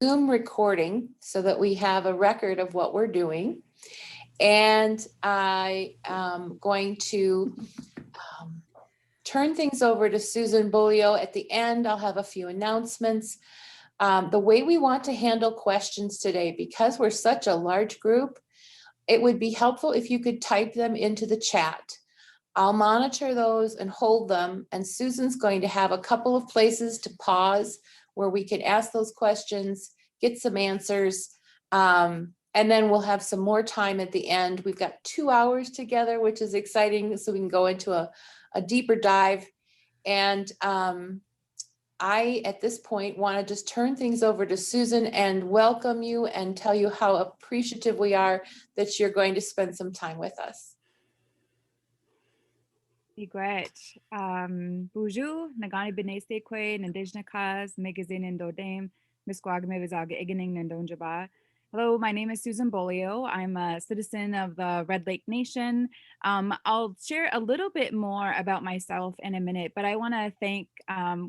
Zoom recording so that we have a record of what we're doing. And I am going to turn things over to Susan Beaulieu. At the end, I'll have a few announcements. The way we want to handle questions today, because we're such a large group, it would be helpful if you could type them into the chat. I'll monitor those and hold them, and Susan's going to have a couple of places to pause where we can ask those questions, get some answers, and then we'll have some more time at the end. We've got 2 hours together, which is exciting, so we can go into a deeper dive. And I, at this point, want to just turn things over to Susan and welcome you and tell you how appreciative we are that you're going to spend some time with us. Great. Bonjour, nagani beneste kwe nandijna kas magazine in dodem misquagme vizaga igening nandonjaba. Hello, my name is Susan Beaulieu. I'm a citizen of the Red Lake Nation. I'll share a little bit more about myself in a minute, but I want to thank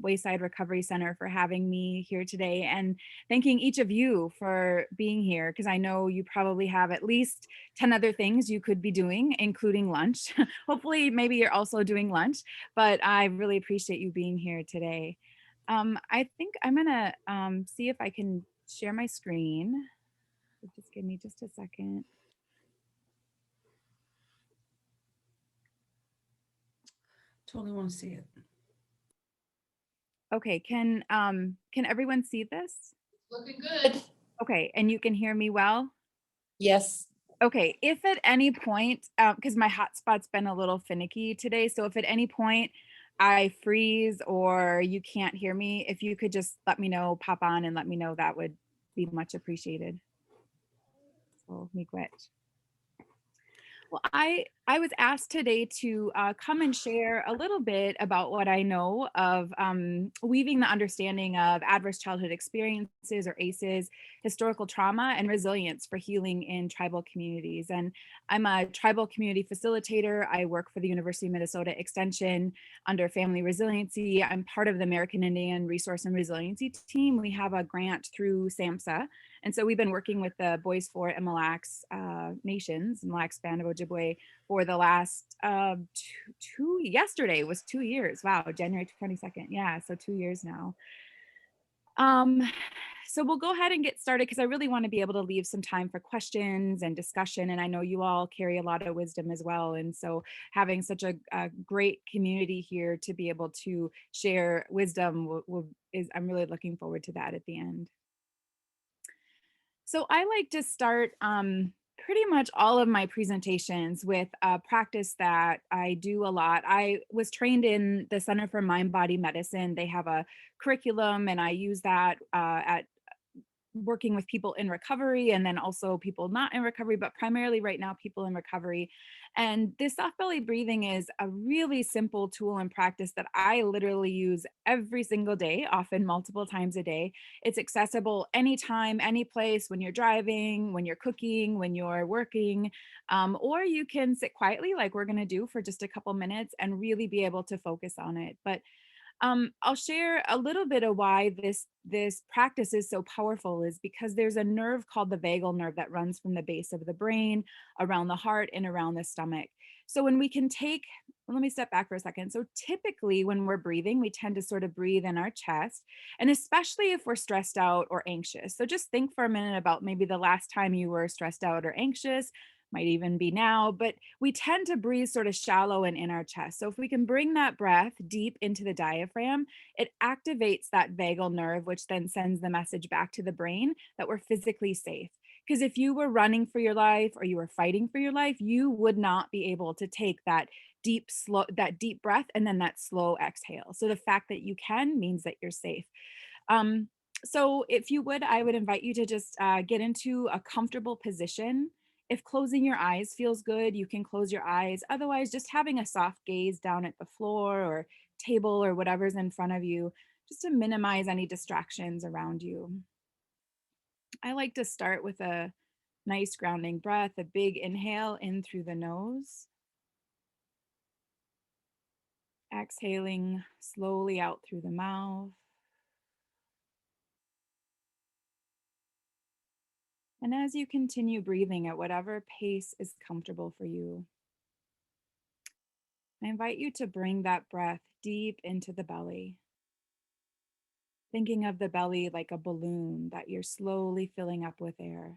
Wayside Recovery Center for having me here today and thanking each of you for being here, because I know you probably have at least 10 other things you could be doing, including lunch. Hopefully, maybe you're also doing lunch, but I really appreciate you being here today. I think I'm gonna see if I can share my screen. Just give me just a second. Totally want to see it. Okay, can everyone see this? Looking good. Okay, and you can hear me well? Yes. Okay, if at any point, because my hotspot's been a little finicky today, so if at any point I freeze or you can't hear me, if you could just let me know, pop on and let me know, that would be much appreciated. So, miigwech. Well, I was asked today to come and share a little bit about what I know of weaving the understanding of adverse childhood experiences, or ACEs, historical trauma, and resilience for healing in tribal communities. And I'm a tribal community facilitator. I work for the University of Minnesota Extension under Family Resiliency. I'm part of the American Indian Resource and Resiliency team. We have a grant through SAMHSA. And so we've been working with the Boys Fort and Mille Lacs nations, Mille Lacs Band of Ojibwe, for the last yesterday was 2 years. Wow, January 22nd. Yeah, so 2 years now. So we'll go ahead and get started because I really want to be able to leave some time for questions and discussion. And I know you all carry a lot of wisdom as well. And so having such a great community here to be able to share wisdom I'm really looking forward to that at the end. So I like to start pretty much all of my presentations with a practice that I do a lot. I was trained in the Center for Mind Body Medicine. They have a curriculum, and I use that at working with people in recovery, and then also people not in recovery, but primarily right now people in recovery. And this soft belly breathing is a really simple tool and practice that I literally use every single day, often multiple times a day. It's accessible anytime, any place, when you're driving, when you're cooking, when you're working, or you can sit quietly like we're going to do for just a couple minutes and really be able to focus on it. But I'll share a little bit of why this practice is so powerful, is because there's a nerve called the vagal nerve that runs from the base of the brain, around the heart, and around the stomach. So when we can let me step back for a second. So typically when we're breathing, we tend to sort of breathe in our chest, and especially if we're stressed out or anxious. So just think for a minute about maybe the last time you were stressed out or anxious, might even be now, but we tend to breathe sort of shallow and in our chest. So if we can bring that breath deep into the diaphragm, it activates that vagal nerve, which then sends the message back to the brain that we're physically safe. Because if you were running for your life or you were fighting for your life, you would not be able to take that deep breath and then that slow exhale. So the fact that you can means that you're safe. So if you would, I would invite you to just get into a comfortable position. If closing your eyes feels good, you can close your eyes. Otherwise, just having a soft gaze down at the floor or table or whatever's in front of you, just to minimize any distractions around you. I like to start with a nice grounding breath, a big inhale in through the nose. Exhaling slowly out through the mouth. And as you continue breathing at whatever pace is comfortable for you, I invite you to bring that breath deep into the belly, thinking of the belly like a balloon that you're slowly filling up with air.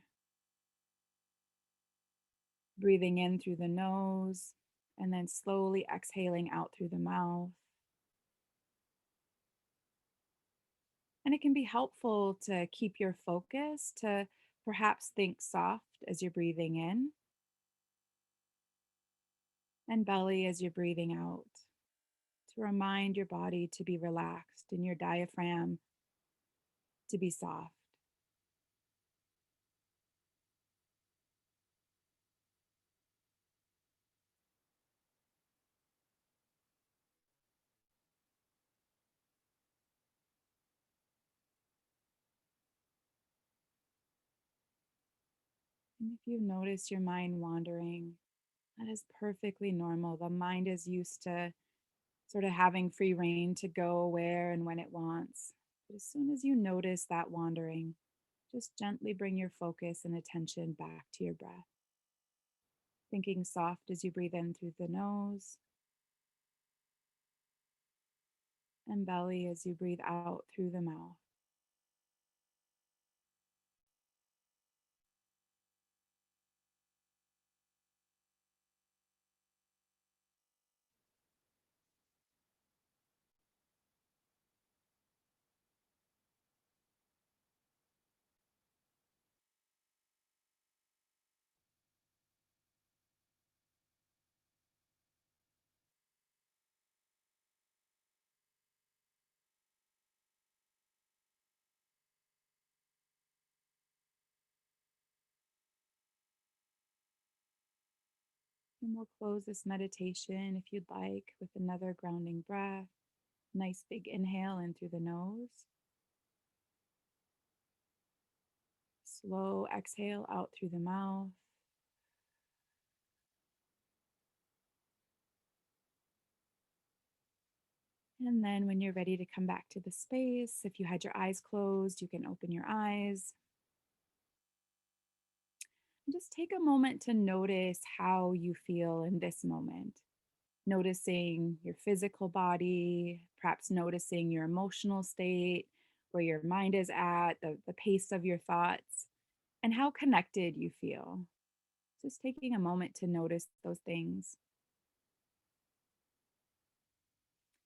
Breathing in through the nose and then slowly exhaling out through the mouth. And it can be helpful to keep your focus, to perhaps think soft as you're breathing in and belly as you're breathing out, to remind your body to be relaxed and your diaphragm to be soft. And if you notice your mind wandering, that is perfectly normal. The mind is used to sort of having free reign to go where and when it wants. But as soon as you notice that wandering, just gently bring your focus and attention back to your breath. Thinking soft as you breathe in through the nose and belly as you breathe out through the mouth. And we'll close this meditation, if you'd like, with another grounding breath. Nice big inhale in through the nose. Slow exhale out through the mouth. And then when you're ready to come back to the space, if you had your eyes closed, you can open your eyes. And just take a moment to notice how you feel in this moment. Noticing your physical body, perhaps noticing your emotional state, where your mind is at, the pace of your thoughts, and how connected you feel. Just taking a moment to notice those things.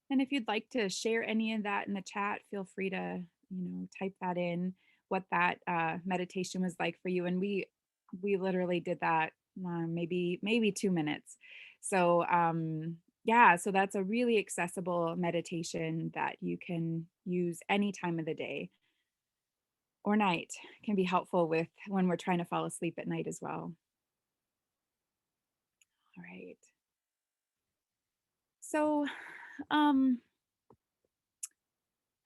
And if you'd like to share any of that in the chat, feel free to, type that in, what that meditation was like for you. And we literally did that maybe 2 minutes. So yeah, so that's a really accessible meditation that you can use any time of the day or night. Can be helpful with when we're trying to fall asleep at night as well. All right. So um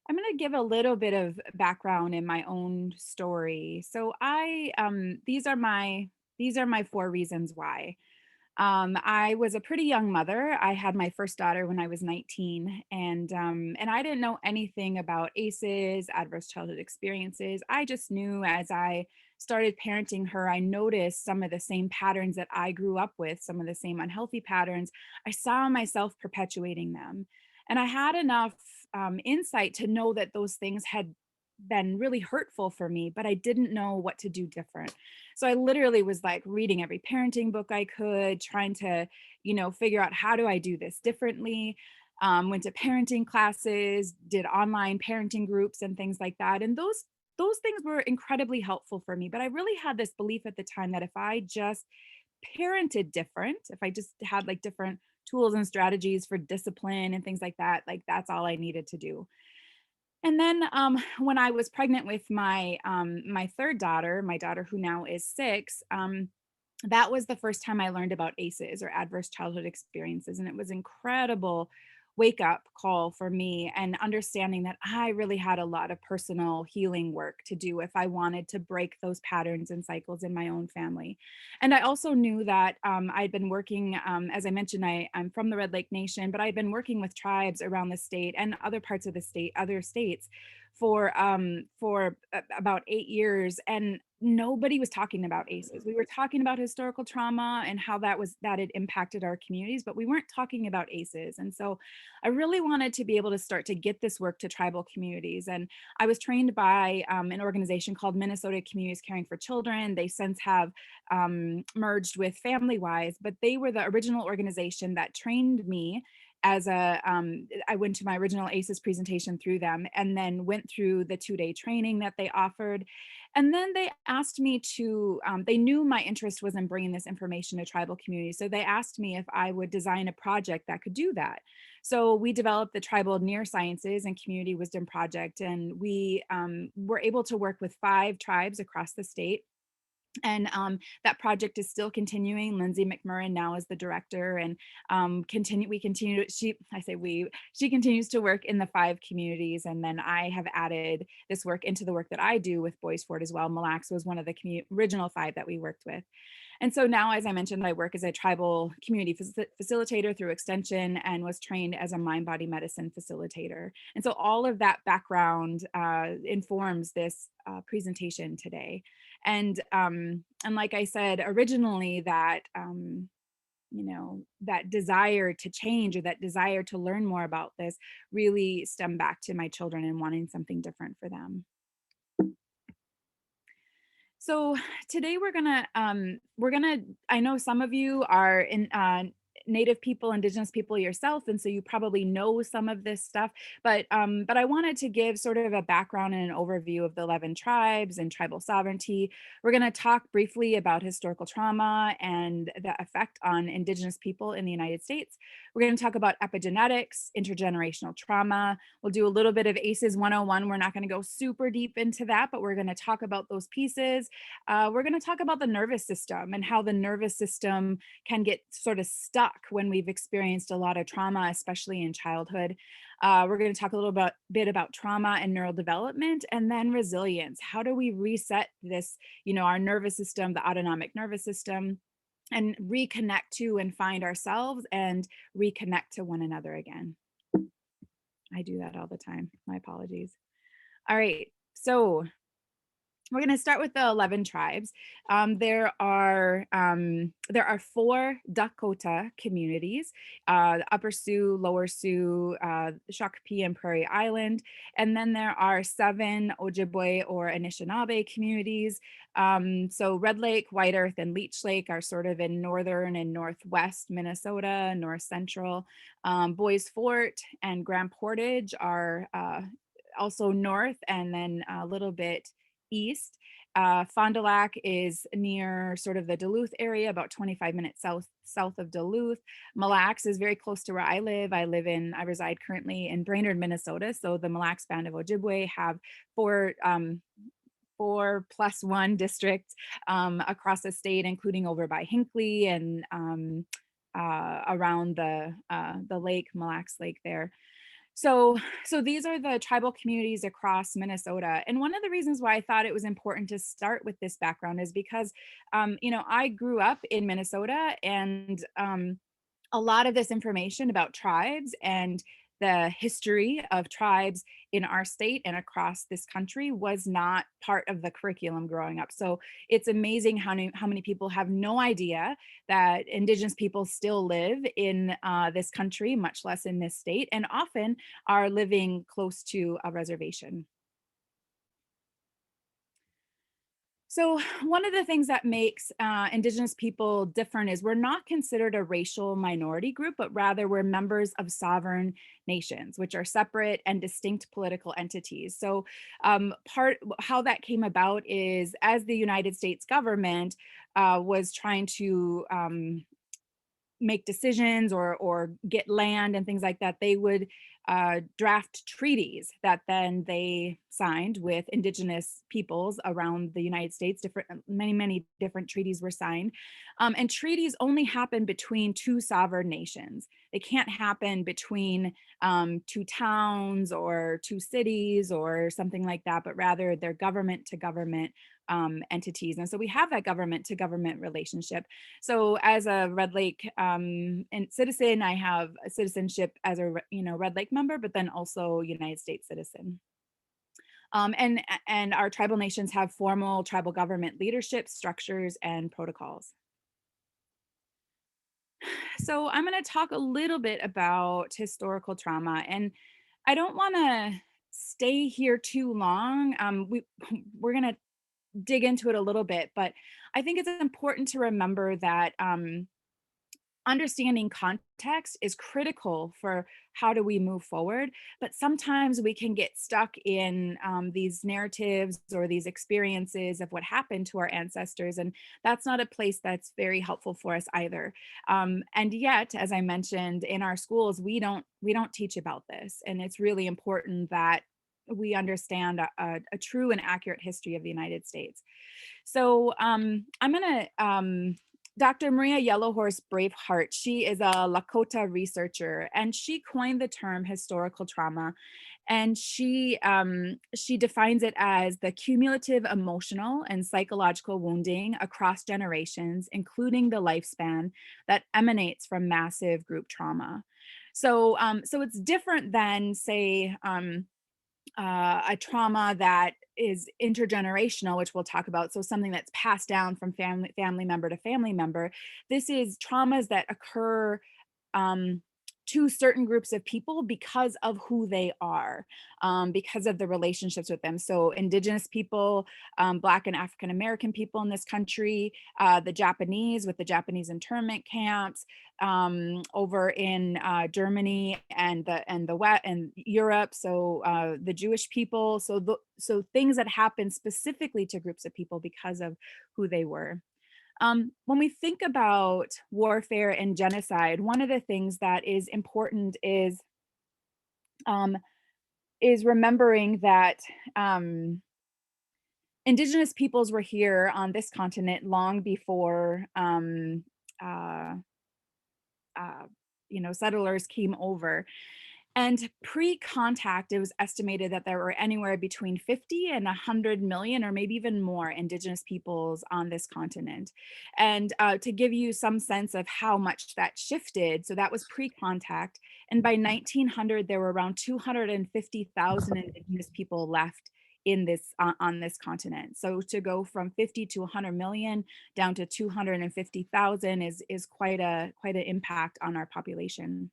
I'm going to give a little bit of background in my own story. So these are my 4 reasons why. I was a pretty young mother. I had my first daughter when I was 19, and I didn't know anything about ACEs, adverse childhood experiences. I just knew as I started parenting her, I noticed some of the same patterns that I grew up with, some of the same unhealthy patterns. I saw myself perpetuating them, and I had enough insight to know that those things had been really hurtful for me, but I didn't know what to do different. So I literally was like reading every parenting book I could, trying to, figure out how do I do this differently. Went to parenting classes, did online parenting groups and things like that. And those things were incredibly helpful for me. But I really had this belief at the time that if I just parented different, if I just had like different tools and strategies for discipline and things like that, like that's all I needed to do. And then when I was pregnant with my third daughter, my daughter who now is 6, that was the first time I learned about ACEs, or adverse childhood experiences, and it was incredible wake up call for me, and understanding that I really had a lot of personal healing work to do if I wanted to break those patterns and cycles in my own family. And I also knew that I'd been working, as I mentioned, I'm from the Red Lake Nation, but I'd been working with tribes around the state and other parts of the state, other states, about 8 years, and nobody was talking about ACEs. We were talking about historical trauma and how that it impacted our communities, but we weren't talking about ACEs. And so I really wanted to be able to start to get this work to tribal communities. And I was trained by an organization called Minnesota Communities Caring for Children. They since have merged with Family Wise, but they were the original organization that trained me as I went to my original ACEs presentation through them, and then went through the 2-day training that they offered. And then they asked me to, they knew my interest was in bringing this information to tribal communities. So they asked me if I would design a project that could do that. So we developed the Tribal Neurosciences and Community Wisdom Project, and we were able to work with 5 tribes across the state. And that project is still continuing. Lindsay McMurrin now is the director, and we continue to, she continues to work in the 5 communities. And then I have added this work into the work that I do with Boys Fort as well. Mille Lacs was one of the original 5 that we worked with. And so now, as I mentioned, I work as a tribal community facilitator through Extension, and was trained as a mind body medicine facilitator. And so all of that background informs this presentation today. And like I said originally, that that desire to change, or that desire to learn more about this, really stemmed back to my children and wanting something different for them. So today we're gonna, I know some of you are in Native people, Indigenous people yourself, and so you probably know some of this stuff, but I wanted to give sort of a background and an overview of the 11 tribes and tribal sovereignty. We're gonna talk briefly about historical trauma and the effect on Indigenous people in the United States. We're gonna talk about epigenetics, intergenerational trauma. We'll do a little bit of ACEs 101. We're not gonna go super deep into that, but we're gonna talk about those pieces. We're gonna talk about the nervous system and how the nervous system can get sort of stuck when we've experienced a lot of trauma, especially in childhood. We're going to talk a little bit about trauma and neural development, and then resilience. How do we reset this, our nervous system, the autonomic nervous system, and reconnect to and find ourselves and reconnect to one another again? I do that all the time. My apologies. All right. So we're going to start with the 11 tribes. There are 4 Dakota communities, Upper Sioux, Lower Sioux, Shakopee, and Prairie Island. And then there are 7 Ojibwe or Anishinaabe communities. So Red Lake, White Earth, and Leech Lake are sort of in northern and northwest Minnesota, north central. Boys Fort and Grand Portage are also north, and then a little bit east. Fond du Lac is near sort of the Duluth area, about 25 minutes south of Duluth. Mille Lacs is very close to where I live. I reside currently in Brainerd, Minnesota. So the Mille Lacs Band of Ojibwe have 4+1 districts across the state, including over by Hinckley and around the lake, Mille Lacs Lake there. So these are the tribal communities across Minnesota. And one of the reasons why I thought it was important to start with this background is because, I grew up in Minnesota, and a lot of this information about tribes and the history of tribes in our state and across this country was not part of the curriculum growing up. So it's amazing how many people have no idea that Indigenous people still live in this country, much less in this state, and often are living close to a reservation. So one of the things that makes Indigenous people different is we're not considered a racial minority group, but rather we're members of sovereign nations, which are separate and distinct political entities. So how that came about is, as the United States government was trying to make decisions or get land and things like that, they would draft treaties that then they signed with Indigenous peoples around the United States. Many different treaties were signed. And treaties only happen between 2 sovereign nations. They can't happen between 2 towns or 2 cities or something like that, but rather they're government to government entities. And so we have that government to government relationship. So as a Red Lake citizen, I have a citizenship as a Red Lake member, but then also United States citizen. And our tribal nations have formal tribal government leadership structures and protocols. So I'm going to talk a little bit about historical trauma, and I don't want to stay here too long. We're going to dig into it a little bit, but I think it's important to remember that understanding context is critical for how do we move forward. But sometimes we can get stuck in these narratives or these experiences of what happened to our ancestors, and that's not a place that's very helpful for us either. And yet, as I mentioned, in our schools we don't teach about this, and it's really important that we understand a true and accurate history of the United States. So I'm going to Dr. Maria Yellowhorse Braveheart, she is a Lakota researcher, and she coined the term historical trauma. And she defines it as the cumulative emotional and psychological wounding across generations, including the lifespan, that emanates from massive group trauma. So it's different than, say, a trauma that is intergenerational, which we'll talk about. So something that's passed down from family member to family member. This is traumas that occur um, to certain groups of people because of who they are, because of the relationships with them. So Indigenous people, Black and African American people in this country, the Japanese with the Japanese internment camps, over in Germany and the West and Europe. So the Jewish people. So things that happen specifically to groups of people because of who they were. When we think about warfare and genocide, one of the things that is important um, is remembering that Indigenous peoples were here on this continent long before uh, settlers came over. And pre-contact, it was estimated that there were anywhere between 50 and 100 million, or maybe even more, Indigenous peoples on this continent. And to give you some sense of how much that shifted, so that was pre-contact. And by 1900, there were around 250,000 Indigenous people left in this on this continent. So to go from 50 to 100 million down to 250,000 is quite an impact on our population.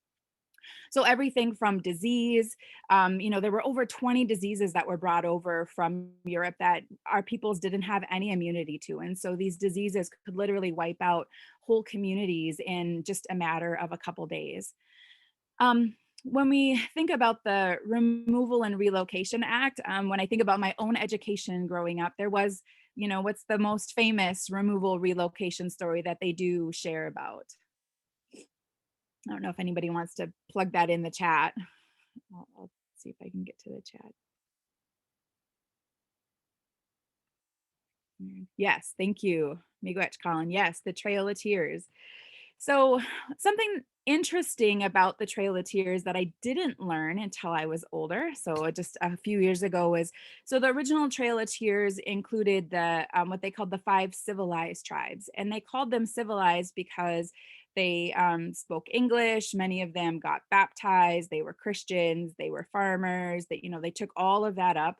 So everything from disease, there were over 20 diseases that were brought over from Europe that our peoples didn't have any immunity to. And so these diseases could literally wipe out whole communities in just a matter of a couple days. When we think about the Removal and Relocation Act, when I think about my own education growing up, there was, what's the most famous removal relocation story that they do share about? I don't know if anybody wants to plug that in the chat. I'll see if I can get to the chat. Yes, thank you, Miigwech Colin. Yes, the Trail of Tears. So something interesting about the Trail of Tears that I didn't learn until I was older, so just a few years ago, was so the original Trail of Tears included the what they called the 5 civilized tribes, and they called them civilized because they spoke English. Many of them got baptized. They were Christians. They were farmers. They took all of that up,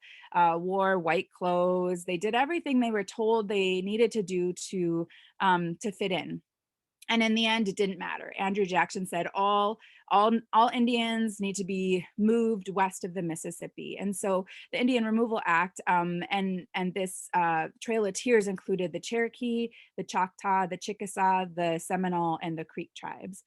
wore white clothes. They did everything they were told they needed to do to fit in. And in the end, it didn't matter. Andrew Jackson said all Indians need to be moved west of the Mississippi. And so the Indian Removal Act and this Trail of Tears included the Cherokee, the Choctaw, the Chickasaw, the Seminole, and the Creek tribes.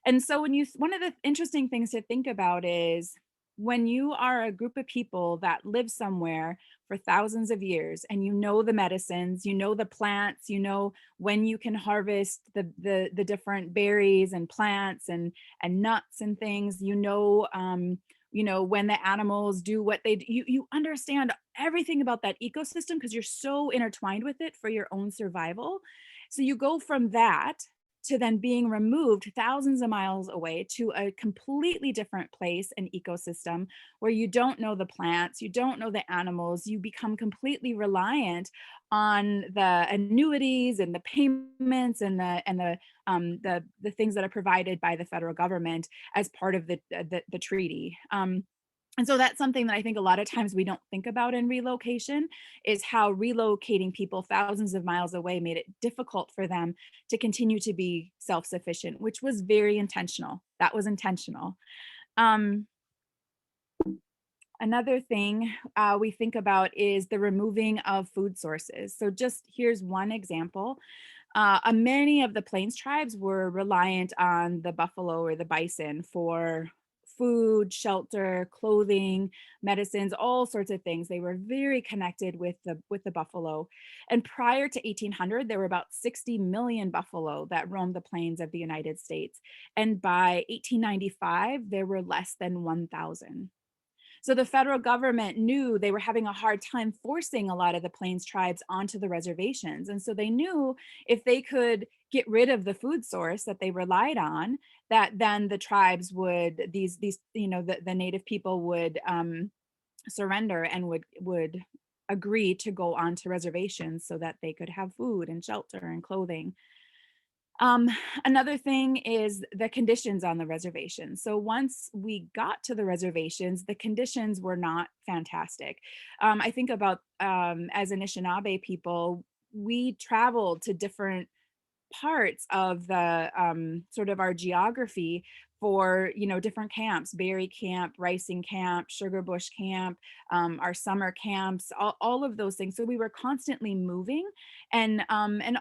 And so one of the interesting things to think about is when you are a group of people that live somewhere for thousands of years, and you know the medicines, you know the plants, you know when you can harvest the different berries and plants and nuts and things, when the animals do what they do, you understand everything about that ecosystem because you're so intertwined with it for your own survival. So you go from that to then being removed thousands of miles away to a completely different place and ecosystem where you don't know the plants, you don't know the animals, you become completely reliant on the annuities and the payments and the things that are provided by the federal government as part of the treaty. And so that's something that I think a lot of times we don't think about in relocation, is how relocating people thousands of miles away made it difficult for them to continue to be self-sufficient, which was very intentional. That was intentional. Um, Another thing we think about is the removing of food sources. So just here's one example. Many of the Plains tribes were reliant on the buffalo or the bison for food, shelter, clothing, medicines, all sorts of things. They were very connected with the buffalo. And prior to 1800, there were about 60 million buffalo that roamed the plains of the United States. And by 1895, there were less than 1,000. So the federal government knew they were having a hard time forcing a lot of the Plains tribes onto the reservations. And so they knew if they could get rid of the food source that they relied on, that then the tribes would, the native people would surrender and would agree to go onto reservations so that they could have food and shelter and clothing. Um, Another thing is the conditions on the reservation. So once we got to the reservations, the conditions were not fantastic. I think about as Anishinaabe people, we traveled to different parts of the sort of our geography for different camps: berry camp, ricing camp, sugar bush camp, our summer camps, all of those things. So we were constantly moving, and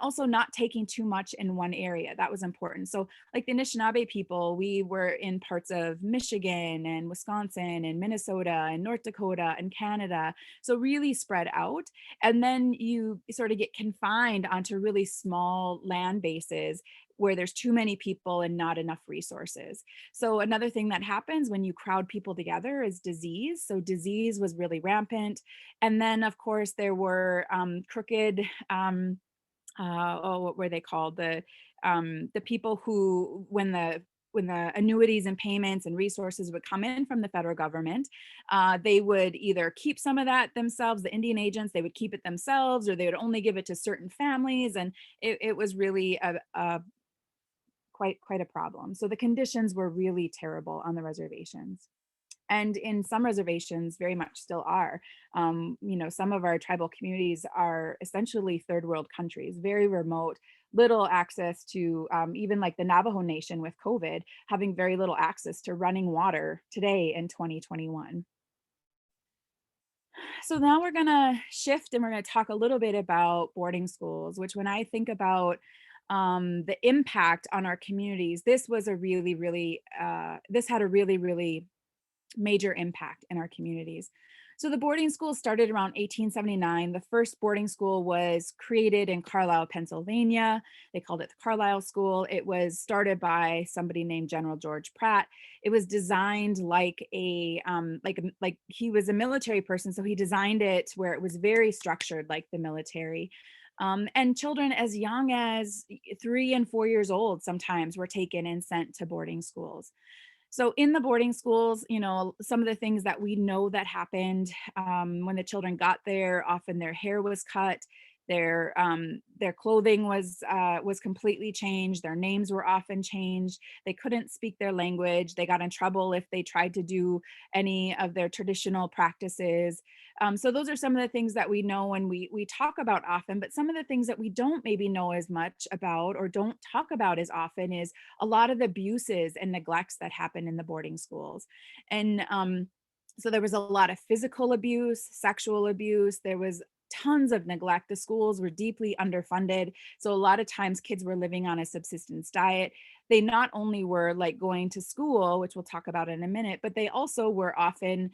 also not taking too much in one area. That was important. So like the Anishinaabe people, we were in parts of Michigan and Wisconsin and Minnesota and North Dakota and Canada, so really spread out. And then you sort of get confined onto really small land bases where there's too many people and not enough resources. So another thing that happens when you crowd people together is disease. So disease was really rampant. And then of course there were crooked, what were they called? The people who, when the annuities and payments and resources would come in from the federal government, they would either keep some of that themselves, the Indian agents, they would keep it themselves, or they would only give it to certain families. And it was really quite a problem. So the conditions were really terrible on the reservations. And in some reservations very much still are. Some of our tribal communities are essentially third world countries, very remote, little access to, even like the Navajo Nation with COVID, having very little access to running water today in 2021. So now we're gonna shift and we're gonna talk a little bit about boarding schools, which when I think about the impact on our communities, this was a really, really, this had a really, really major impact in our communities. So the boarding school started around 1879. The first boarding school was created in Carlisle, Pennsylvania. They called it the Carlisle School. It was started by somebody named General George Pratt. It was designed like like he was a military person, so he designed it where it was very structured like the military. And children as young as 3 and 4 years old sometimes were taken and sent to boarding schools. So in the boarding schools, some of the things that we know that happened when the children got there, often their hair was cut, their clothing was completely changed, their names were often changed, they couldn't speak their language, they got in trouble if they tried to do any of their traditional practices. So those are some of the things that we know and we talk about often, but some of the things that we don't maybe know as much about or don't talk about as often is a lot of the abuses and neglects that happen in the boarding schools. And so there was a lot of physical abuse, sexual abuse, there was tons of neglect. The schools were deeply underfunded. So a lot of times kids were living on a subsistence diet. They not only were like going to school, which we'll talk about in a minute, but they also were often,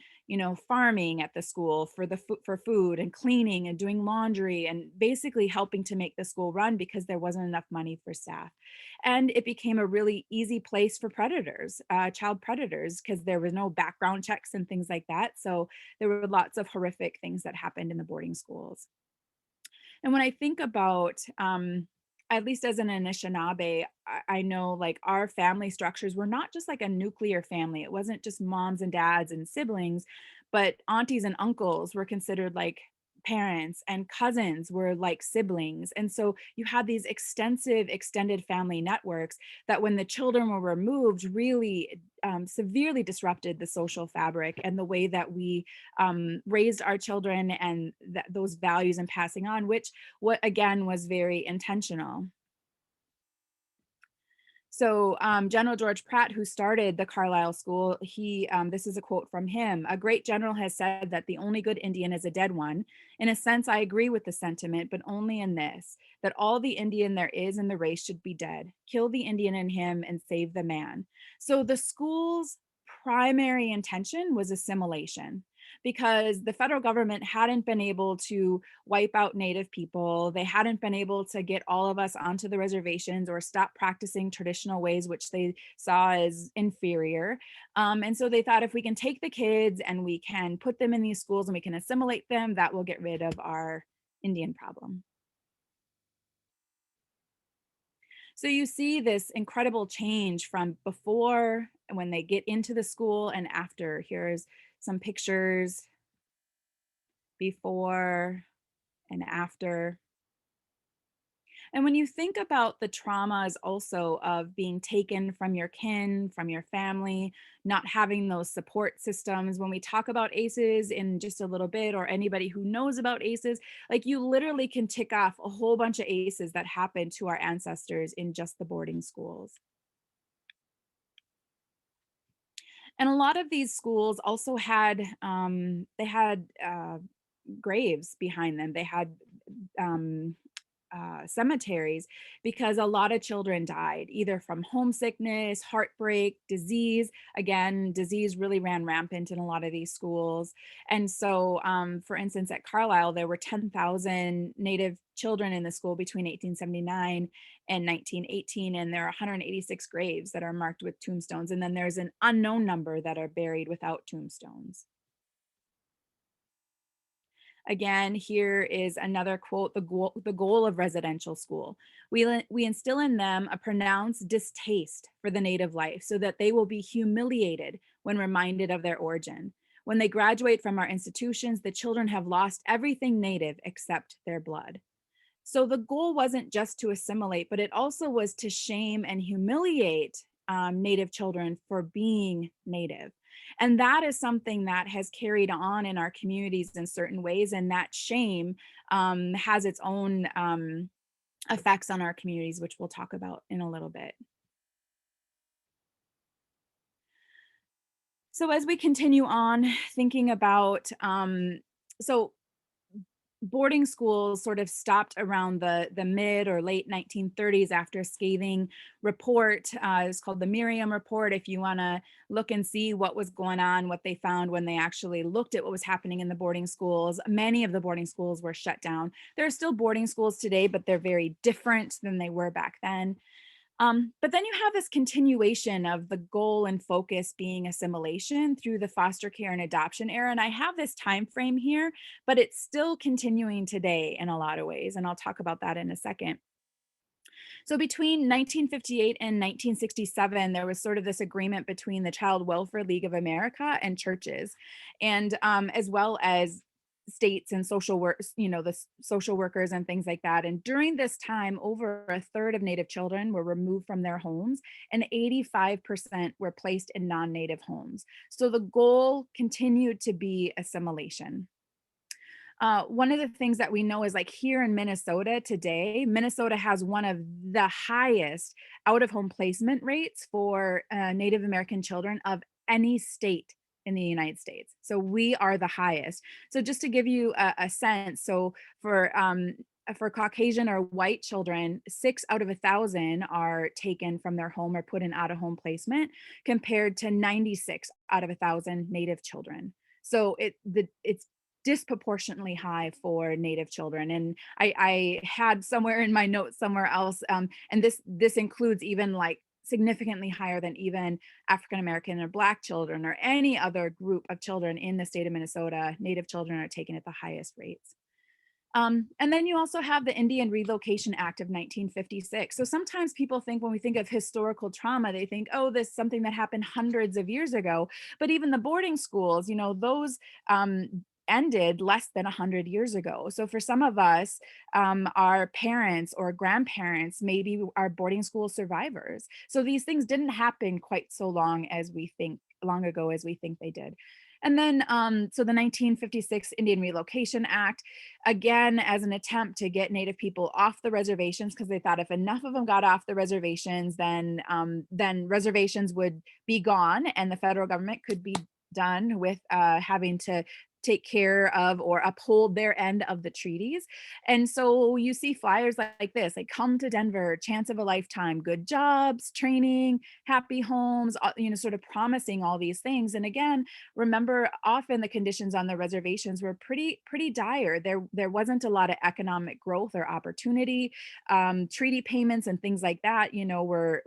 farming at the school for food and cleaning and doing laundry and basically helping to make the school run because there wasn't enough money for staff. And it became a really easy place for predators, child predators, because there was no background checks and things like that. So there were lots of horrific things that happened in the boarding schools. And when I think about, at least as an Anishinaabe, I know like our family structures were not just like a nuclear family. It wasn't just moms and dads and siblings, but aunties and uncles were considered like parents and cousins were like siblings. And so you had these extensive extended family networks that when the children were removed really severely disrupted the social fabric and the way that we raised our children and those values and passing on, which what again was very intentional. So General George Pratt, who started the Carlisle School, this is a quote from him: "A great general has said that the only good Indian is a dead one. In a sense, I agree with the sentiment, but only in this, that all the Indian there is in the race should be dead. Kill the Indian in him and save the man." So the school's primary intention was assimilation, because the federal government hadn't been able to wipe out Native people. They hadn't been able to get all of us onto the reservations or stop practicing traditional ways, which they saw as inferior. And so they thought, if we can take the kids and we can put them in these schools and we can assimilate them, that will get rid of our Indian problem. So you see this incredible change from before, when they get into the school, and after. Here's some pictures before and after. And when you think about the traumas also of being taken from your kin, from your family, not having those support systems, when we talk about ACEs in just a little bit, or anybody who knows about ACEs, like you literally can tick off a whole bunch of ACEs that happened to our ancestors in just the boarding schools. And a lot of these schools also had, graves behind them. They had um, cemeteries, because a lot of children died either from homesickness, heartbreak, disease. Again, disease really ran rampant in a lot of these schools. And so, for instance, at Carlisle, there were 10,000 Native children in the school between 1879 and 1918, and there are 186 graves that are marked with tombstones. And then there's an unknown number that are buried without tombstones. Again, here is another quote: the goal of residential school. We instill in them a pronounced distaste for the Native life, so that they will be humiliated when reminded of their origin. When they graduate from our institutions, the children have lost everything Native except their blood. So the goal wasn't just to assimilate, but it also was to shame and humiliate Native children for being Native. And that is something that has carried on in our communities in certain ways. And that shame has its own effects on our communities, which we'll talk about in a little bit. So as we continue on thinking about, so boarding schools sort of stopped around the mid or late 1930s after a scathing report. It's called the Miriam Report. If you want to look and see what was going on, what they found when they actually looked at what was happening in the boarding schools, many of the boarding schools were shut down. There are still boarding schools today, but they're very different than they were back then. But then you have this continuation of the goal and focus being assimilation through the foster care and adoption era. And I have this time frame here, but it's still continuing today in a lot of ways. And I'll talk about that in a second. So between 1958 and 1967, there was sort of this agreement between the Child Welfare League of America and churches, and as well as states and social work, the social workers and things like that. And during this time, over a third of Native children were removed from their homes, and 85% were placed in non-Native homes. So the goal continued to be assimilation. One of the things that we know is, like, here in Minnesota today, Minnesota has one of the highest out-of-home placement rates for Native American children of any state in the United States. So we are the highest. So just to give you a sense, so for Caucasian or white children, 6 out of 1,000 are taken from their home or put in out-of-home placement, compared to 96 out of 1,000 Native children. So it's disproportionately high for Native children. And I had somewhere in my notes somewhere else, and this includes even like significantly higher than even African American or Black children or any other group of children in the state of Minnesota. Native children are taken at the highest rates. And then you also have the Indian Relocation Act of 1956. So sometimes people think, when we think of historical trauma, they think, oh, this is something that happened hundreds of years ago. But even the boarding schools, those ended less than 100 years ago. So for some of us, our parents or grandparents maybe are boarding school survivors. So these things didn't happen quite so long ago as we think they did. And then, so the 1956 Indian Relocation Act, again, as an attempt to get Native people off the reservations, because they thought if enough of them got off the reservations, then reservations would be gone and the federal government could be done with having to take care of or uphold their end of the treaties. And so you see flyers like this, like come to Denver, chance of a lifetime, good jobs, training, happy homes, sort of promising all these things. And again, remember, often the conditions on the reservations were pretty dire. There wasn't a lot of economic growth or opportunity. Treaty payments and things like that, were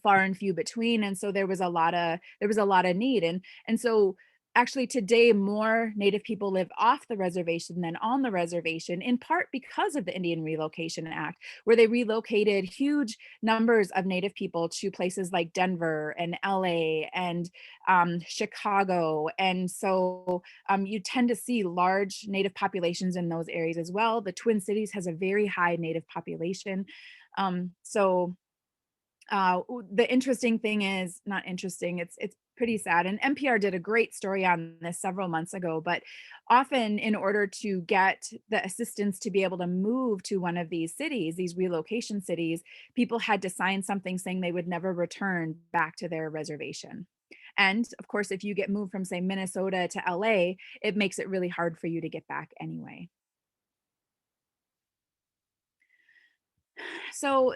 far and few between, and so there was a lot of need. And so actually today more Native people live off the reservation than on the reservation, in part because of the Indian Relocation Act, where they relocated huge numbers of Native people to places like Denver and LA and Chicago. And so you tend to see large Native populations in those areas as well. The Twin Cities has a very high Native population. The interesting thing is, not interesting, it's pretty sad, and NPR did a great story on this several months ago, but often in order to get the assistance to be able to move to one of these cities, these relocation cities, people had to sign something saying they would never return back to their reservation. And of course, if you get moved from, say, Minnesota to LA, it makes it really hard for you to get back anyway. So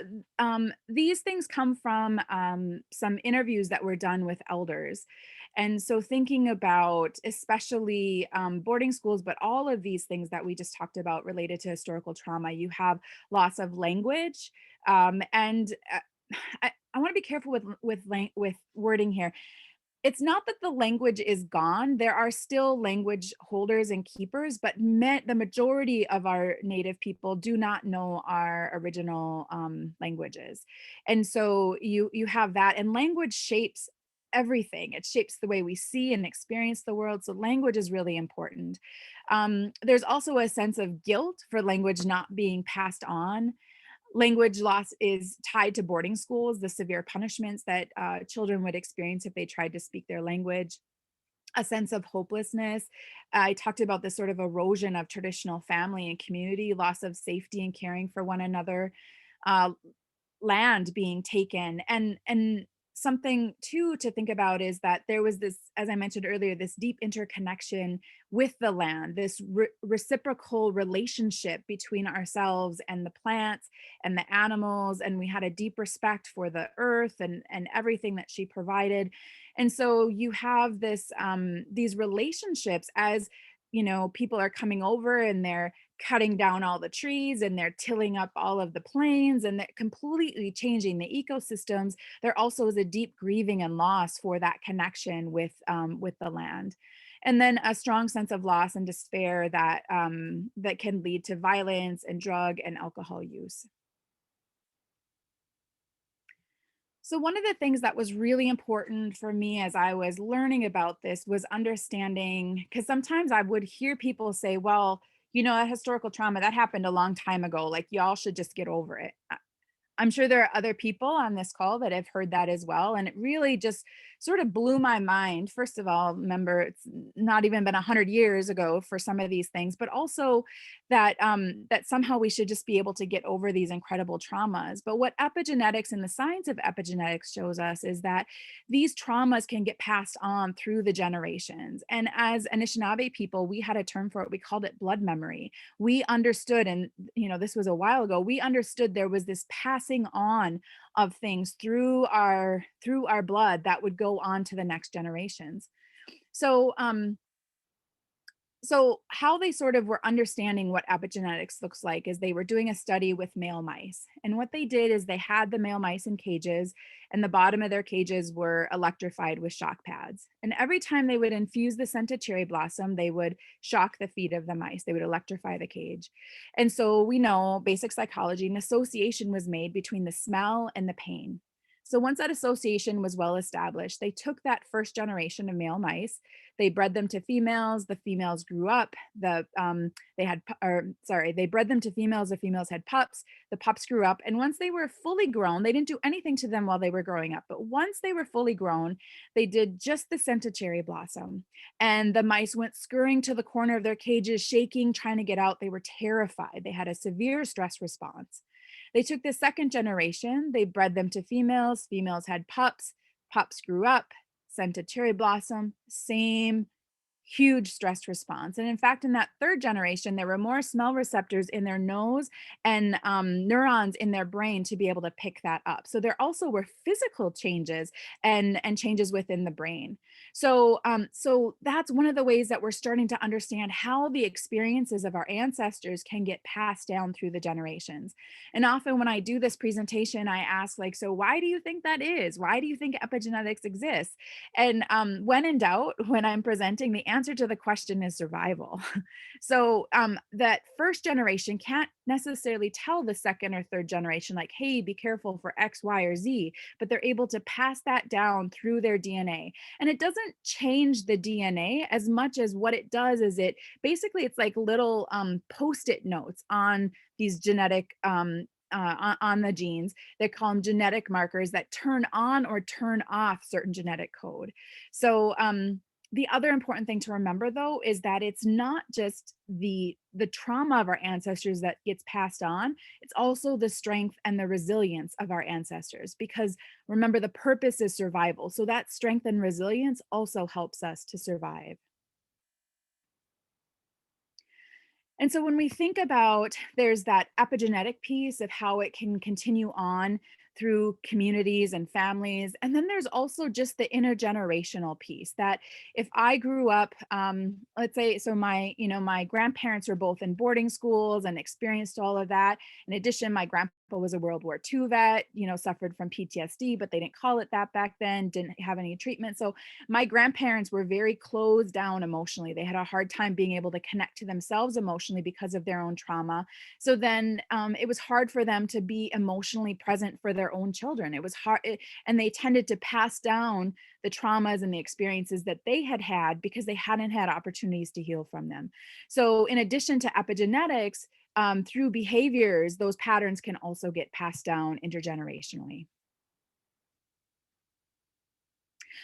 these things come from some interviews that were done with elders. And so thinking about especially boarding schools, but all of these things that we just talked about related to historical trauma, you have loss of language. And I want to be careful with wording here. It's not that the language is gone. There are still language holders and keepers, but the majority of our Native people do not know our original languages. And so you have that, and language shapes everything. It shapes the way we see and experience the world. So language is really important. There's also a sense of guilt for language not being passed on. Language loss is tied to boarding schools, the severe punishments that children would experience if they tried to speak their language, a sense of hopelessness. I talked about this sort of erosion of traditional family and community, loss of safety and caring for one another, uh, land being taken. And something too to think about is that there was this, as I mentioned earlier, this deep interconnection with the land, this reciprocal relationship between ourselves and the plants and the animals, and we had a deep respect for the earth and everything that she provided. And so you have these relationships as people are coming over and they're cutting down all the trees and they're tilling up all of the plains and they're completely changing the ecosystems. There also is a deep grieving and loss for that connection with the land. And then a strong sense of loss and despair that can lead to violence and drug and alcohol use. So one of the things that was really important for me as I was learning about this was understanding, because sometimes I would hear people say, well, a historical trauma that happened a long time ago, like y'all should just get over it. I'm sure there are other people on this call that have heard that as well. And it really just sort of blew my mind. First of all, remember, it's not even been 100 years ago for some of these things, but also that somehow we should just be able to get over these incredible traumas. But what epigenetics and the science of epigenetics shows us is that these traumas can get passed on through the generations. And as Anishinaabe people, we had a term for it. We called it blood memory. We understood, and this was a while ago, we understood there was this passing on of things through our blood that would go on to the next generations. So how they sort of were understanding what epigenetics looks like is they were doing a study with male mice. And what they did is they had the male mice in cages, and the bottom of their cages were electrified with shock pads. And every time they would infuse the scented cherry blossom, they would shock the feet of the mice. They would electrify the cage. And so we know, basic psychology, an association was made between the smell and the pain. So once that association was well established, they took that first generation of male mice, they bred them to females, the females grew up, they bred them to females, the females had pups, the pups grew up, and once they were fully grown, they didn't do anything to them while they were growing up, but once they were fully grown, they did just the scent of cherry blossom, and the mice went scurrying to the corner of their cages, shaking, trying to get out. They were terrified. They had a severe stress response. They took the second generation, they bred them to females, females had pups, pups grew up, scented cherry blossom, same huge stress response. And in fact, in that third generation, there were more smell receptors in their nose and neurons in their brain to be able to pick that up. So there also were physical changes and changes within the brain. So, so that's one of the ways that we're starting to understand how the experiences of our ancestors can get passed down through the generations. And often when I do this presentation, I ask like, so why do you think that is? Why do you think epigenetics exists? And when in doubt, when I'm presenting, the answer to the question is survival. So that first generation can't necessarily tell the second or third generation, like, hey, be careful for X, Y, or Z, but they're able to pass that down through their DNA. And it doesn't change the DNA as much as what it does is it basically, it's like little post-it notes on these genetic on the genes. They call them genetic markers that turn on or turn off certain genetic code. So the other important thing to remember though is that it's not just the trauma of our ancestors that gets passed on, it's also the strength and the resilience of our ancestors, because remember, the purpose is survival. So that strength and resilience also helps us to survive. And so when we think about, there's that epigenetic piece of how it can continue on through communities and families. And then there's also just the intergenerational piece that if I grew up, let's say, so my grandparents were both in boarding schools and experienced all of that. In addition, my grandpa was a World War II vet, suffered from PTSD, but they didn't call it that back then, didn't have any treatment. So my grandparents were very closed down emotionally. They had a hard time being able to connect to themselves emotionally because of their own trauma. So then it was hard for them to be emotionally present for their own children. It was hard, and they tended to pass down the traumas and the experiences that they had had because they hadn't had opportunities to heal from them. So in addition to epigenetics, through behaviors, those patterns can also get passed down intergenerationally.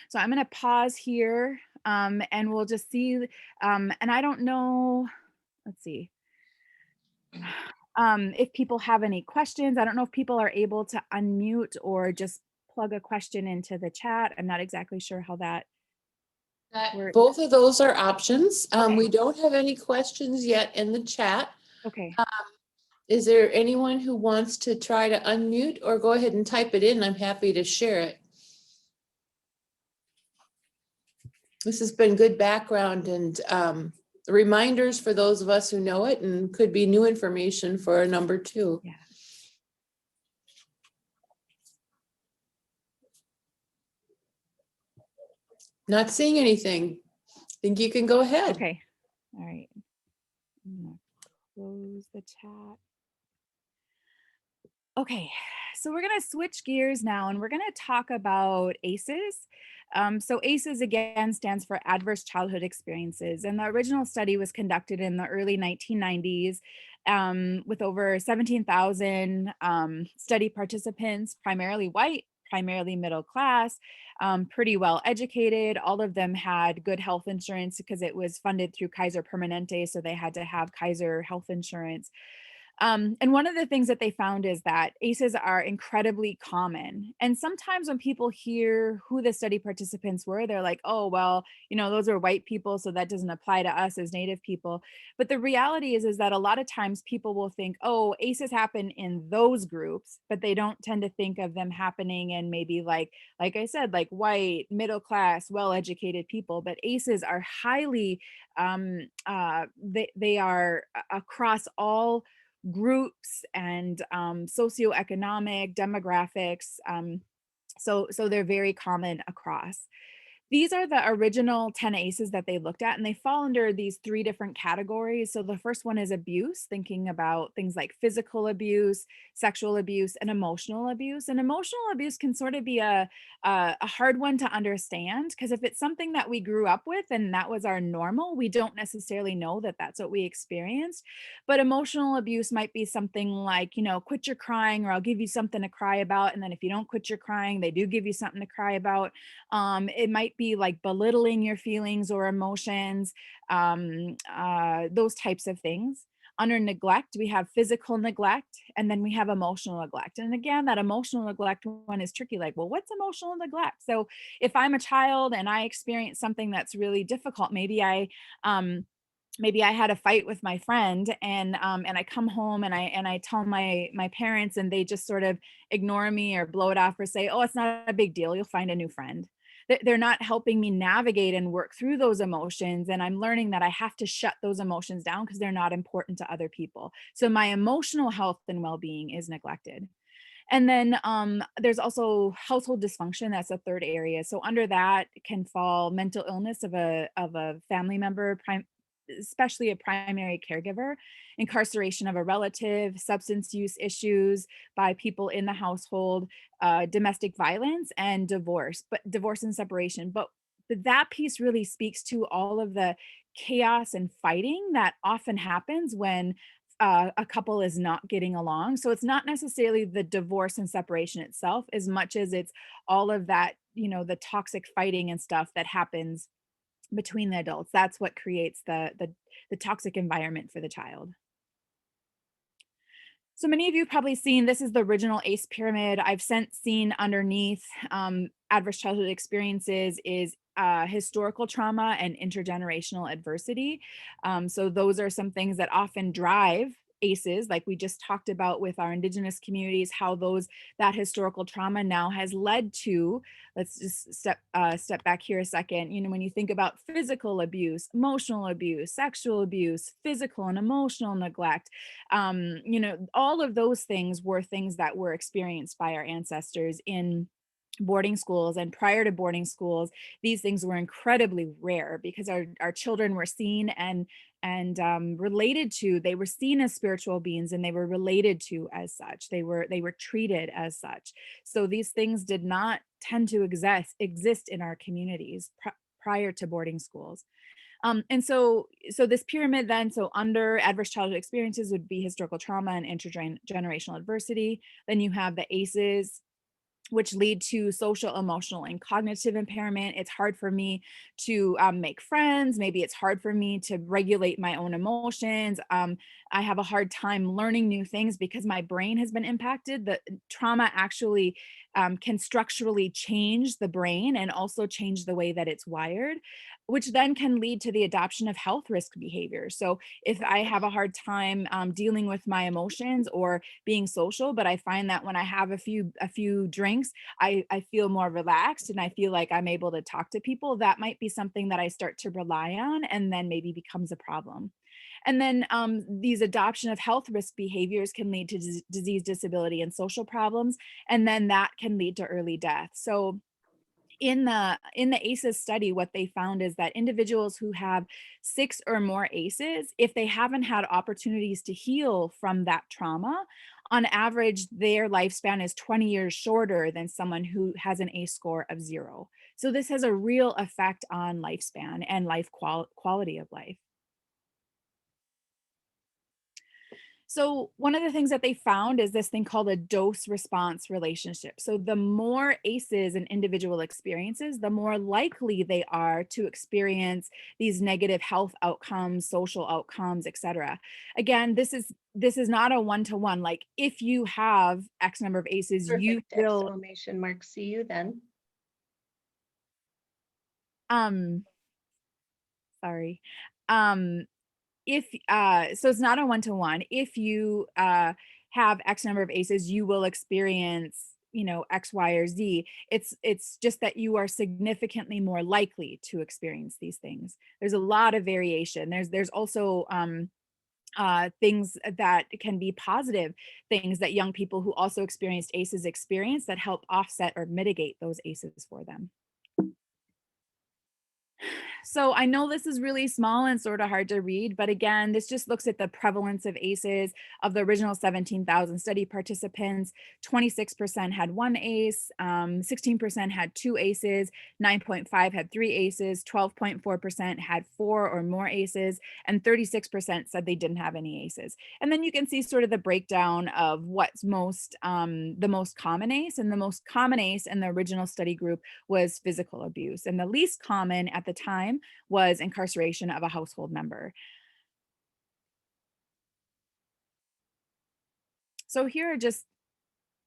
So I'm going to pause here and we'll just see. And I don't know, let's see. If people have any questions. I don't know if people are able to unmute or just plug a question into the chat. I'm not exactly sure how that works. Both of those are options. Okay. We don't have any questions yet in the chat. Okay. Is there anyone who wants to try to unmute or go ahead and type it in? I'm happy to share it. This has been good background and reminders for those of us who know it, and could be new information for number two. Yeah. Not seeing anything. Think you can go ahead. Okay. All right. I'm gonna close the chat. Okay, so we're going to switch gears now and we're going to talk about ACEs. So ACEs again stands for Adverse Childhood Experiences, and the original study was conducted in the early 1990s with over 17,000 study participants, primarily white, primarily middle class, pretty well educated. All of them had good health insurance because it was funded through Kaiser Permanente, so they had to have Kaiser health insurance. And one of the things that they found is that ACEs are incredibly common. And sometimes when people hear who the study participants were, they're like, oh, well, those are white people, so that doesn't apply to us as Native people. But the reality is that a lot of times people will think, oh, ACEs happen in those groups, but they don't tend to think of them happening in maybe like I said, like white, middle class, well-educated people. But ACEs are highly, they are across all groups and socioeconomic demographics. So they're very common across. These are the original 10 ACEs that they looked at, and they fall under these 3 different categories. So the first one is abuse, thinking about things like physical abuse, sexual abuse, and emotional abuse. And emotional abuse can sort of be a hard one to understand, because if it's something that we grew up with and that was our normal, we don't necessarily know that that's what we experienced. But emotional abuse might be something like, quit your crying, or I'll give you something to cry about. And then if you don't quit your crying, they do give you something to cry about. It might be like belittling your feelings or emotions, those types of things. Under neglect, we have physical neglect, and then we have emotional neglect. And again, that emotional neglect one is tricky. Like, well, what's emotional neglect? So if I'm a child and I experience something that's really difficult, maybe I had a fight with my friend, and I come home and I tell my parents, and they just sort of ignore me or blow it off or say, oh, it's not a big deal, you'll find a new friend. They're not helping me navigate and work through those emotions, and I'm learning that I have to shut those emotions down because they're not important to other people. So my emotional health and well-being is neglected. And then there's also household dysfunction. That's a third area. So under that can fall mental illness of a family member, especially a primary caregiver, incarceration of a relative, substance use issues by people in the household, domestic violence, and divorce, but divorce and separation. But that piece really speaks to all of the chaos and fighting that often happens when a couple is not getting along. So it's not necessarily the divorce and separation itself as much as it's all of that, the toxic fighting and stuff that happens between the adults. That's what creates the toxic environment for the child. So many of you have probably seen, this is the original ACE pyramid. I've since seen underneath adverse childhood experiences is historical trauma and intergenerational adversity. So those are some things that often drive ACEs, like we just talked about with our Indigenous communities, how that historical trauma now has led to, let's just step back here a second. When you think about physical abuse, emotional abuse, sexual abuse, physical and emotional neglect, all of those things were things that were experienced by our ancestors in boarding schools. And prior to boarding schools, these things were incredibly rare because our children were seen and related to, they were seen as spiritual beings, and they were related to as such. They were treated as such. So these things did not tend to exist in our communities prior to boarding schools. And so this pyramid then, so under adverse childhood experiences would be historical trauma and intergenerational adversity. Then you have the ACEs, which lead to social, emotional, and cognitive impairment. It's hard for me to make friends. Maybe it's hard for me to regulate my own emotions. I have a hard time learning new things because my brain has been impacted. The trauma actually can structurally change the brain and also change the way that it's wired, which then can lead to the adoption of health risk behaviors. So if I have a hard time dealing with my emotions or being social, but I find that when I have a few drinks, I feel more relaxed and I feel like I'm able to talk to people, that might be something that I start to rely on and then maybe becomes a problem. And then these adoption of health risk behaviors can lead to disease, disability, and social problems. And then that can lead to early death. So in the ACEs study, what they found is that individuals who have 6 or more ACEs, if they haven't had opportunities to heal from that trauma, on average, their lifespan is 20 years shorter than someone who has an ACE score of 0. So this has a real effect on lifespan and life quality of life. So one of the things that they found is this thing called a dose response relationship. So the more ACEs an individual experiences, the more likely they are to experience these negative health outcomes, social outcomes, etc. Again, this is not a one-to-one. Like if you have X number of ACEs, you Perfect will exclamation mark. See you then. sorry. If so it's not a one-to-one. If you have X number of ACEs, you will experience X, Y, or Z. It's just that you are significantly more likely to experience these things. There's a lot of variation. There's also things that can be positive things that young people who also experienced ACEs experience that help offset or mitigate those ACEs for them. So I know this is really small and sort of hard to read, but again, this just looks at the prevalence of ACEs. Of the original 17,000 study participants, 26% had one ACE, 16% had two ACEs, 9.5 had three ACEs, 12.4% had four or more ACEs, and 36% said they didn't have any ACEs. And then you can see sort of the breakdown of what's the most common ACE, and the most common ACE in the original study group was physical abuse. And the least common at the time was incarceration of a household member. So here are just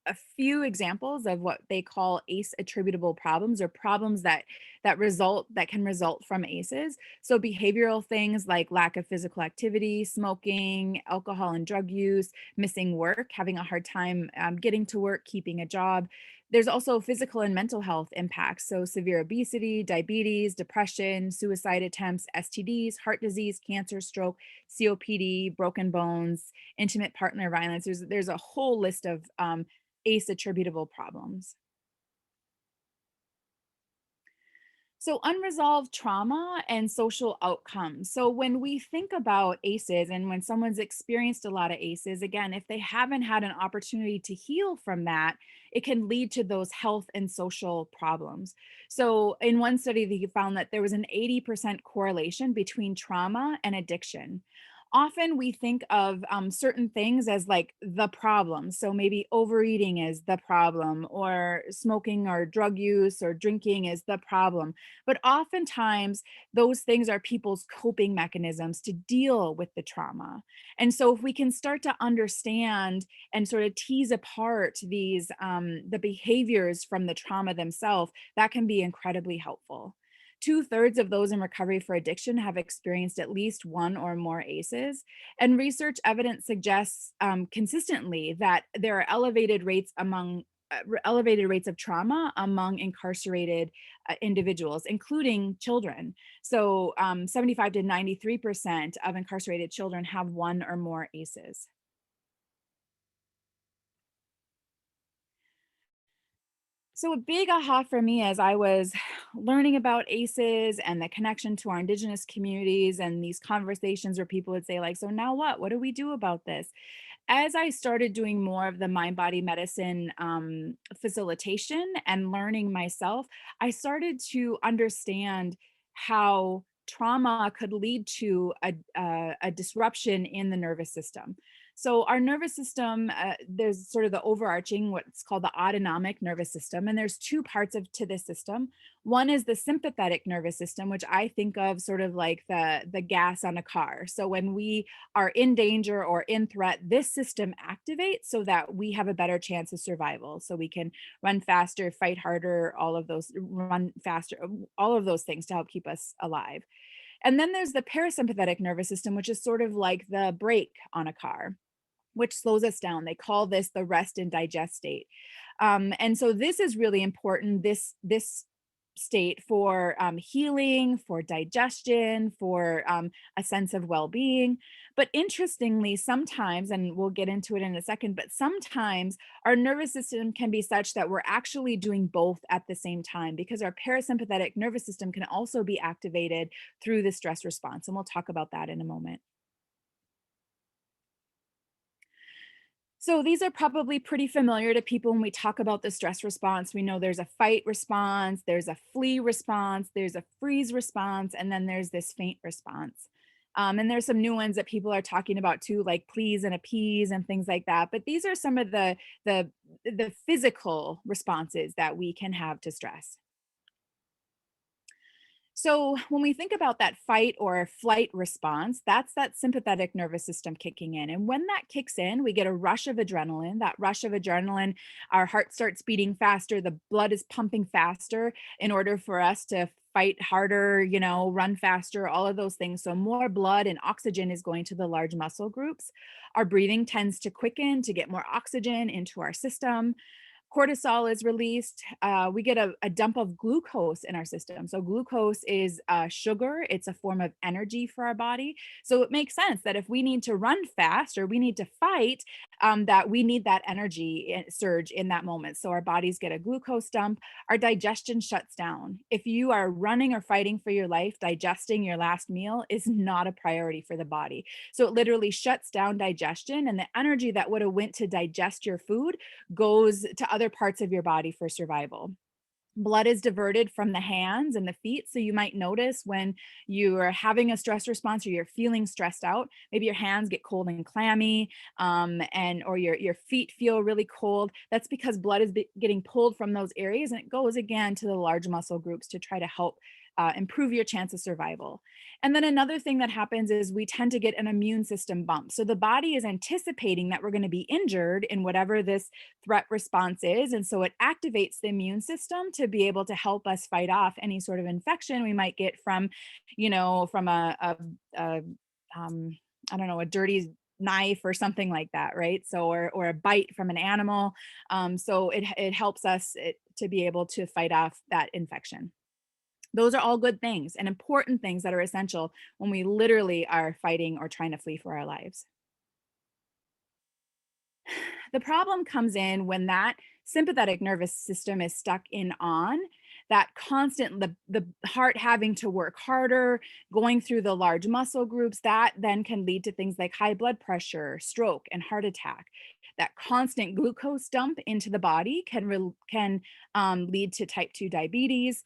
a few examples of what they call ACE attributable problems, or problems that can result from ACEs. So behavioral things like lack of physical activity, smoking, alcohol and drug use, missing work, having a hard time getting to work, keeping a job. There's also physical and mental health impacts. So severe obesity, diabetes, depression, suicide attempts, STDs, heart disease, cancer, stroke, COPD, broken bones, intimate partner violence. There's a whole list of ACE attributable problems. So unresolved trauma and social outcomes. So when we think about ACEs and when someone's experienced a lot of ACEs, again, if they haven't had an opportunity to heal from that, it can lead to those health and social problems. So in one study, they found that there was an 80% correlation between trauma and addiction. Often we think of certain things as like the problem. So maybe overeating is the problem, or smoking or drug use or drinking is the problem. But oftentimes those things are people's coping mechanisms to deal with the trauma. And so if we can start to understand and sort of tease apart these the behaviors from the trauma themselves, that can be incredibly helpful. 2/3 of those in recovery for addiction have experienced at least one or more ACEs. And research evidence suggests consistently that there are elevated rates of trauma among incarcerated individuals, including children. So 75 to 93% of incarcerated children have one or more ACEs. So a big aha for me as I was learning about ACEs and the connection to our Indigenous communities, and these conversations where people would say like, so now what? What do we do about this? As I started doing more of the mind body medicine facilitation and learning myself, I started to understand how trauma could lead to a disruption in the nervous system. So our nervous system, there's sort of the overarching, what's called the autonomic nervous system. And there's two parts to this system. One is the sympathetic nervous system, which I think of sort of like the gas on a car. So when we are in danger or in threat, this system activates so that we have a better chance of survival. So we can run faster, fight harder, run faster, all of those things to help keep us alive. And then there's the parasympathetic nervous system, which is sort of like the brake on a car, which slows us down. They call this the rest and digest state. And so this is really important, this state for healing, for digestion, for a sense of well-being. But interestingly, sometimes, and we'll get into it in a second, but sometimes our nervous system can be such that we're actually doing both at the same time, because our parasympathetic nervous system can also be activated through the stress response. And we'll talk about that in a moment. So these are probably pretty familiar to people when we talk about the stress response. We know there's a fight response, there's a flee response, there's a freeze response, and then there's this faint response. And there's some new ones that people are talking about too, like please and appease and things like that. But these are some of the physical responses that we can have to stress. So when we think about that fight or flight response, that's that sympathetic nervous system kicking in. And when that kicks in, we get a rush of adrenaline. That rush of adrenaline, our heart starts beating faster, the blood is pumping faster in order for us to fight harder, run faster, all of those things. So more blood and oxygen is going to the large muscle groups. Our breathing tends to quicken to get more oxygen into our system. cortisol is released. We get a dump of glucose in our system. So glucose is sugar. It's a form of energy for our body. So it makes sense that if we need to run fast or we need to fight, that we need that energy surge in that moment. So our bodies get a glucose dump. Our digestion shuts down. If you are running or fighting for your life, digesting your last meal is not a priority for the body. So it literally shuts down digestion, and the energy that would have went to digest your food goes to other parts of your body for survival. Blood is diverted from the hands and the feet. So you might notice when you are having a stress response or you're feeling stressed out, maybe your hands get cold and clammy, and or your feet feel really cold. That's because blood is getting pulled from those areas, and it goes again to the large muscle groups to try to help improve your chance of survival. And then another thing that happens is we tend to get an immune system bump. So the body is anticipating that we're going to be injured in whatever this threat response is. And so it activates the immune system to be able to help us fight off any sort of infection we might get from, from a I don't know, a dirty knife or something like that, right? So, or a bite from an animal. So it helps us to be able to fight off that infection. Those are all good things and important things that are essential when we literally are fighting or trying to flee for our lives. The problem comes in when that sympathetic nervous system is stuck in on, that constant, the heart having to work harder, going through the large muscle groups, that then can lead to things like high blood pressure, stroke, and heart attack. That constant glucose dump into the body can lead to type 2 diabetes,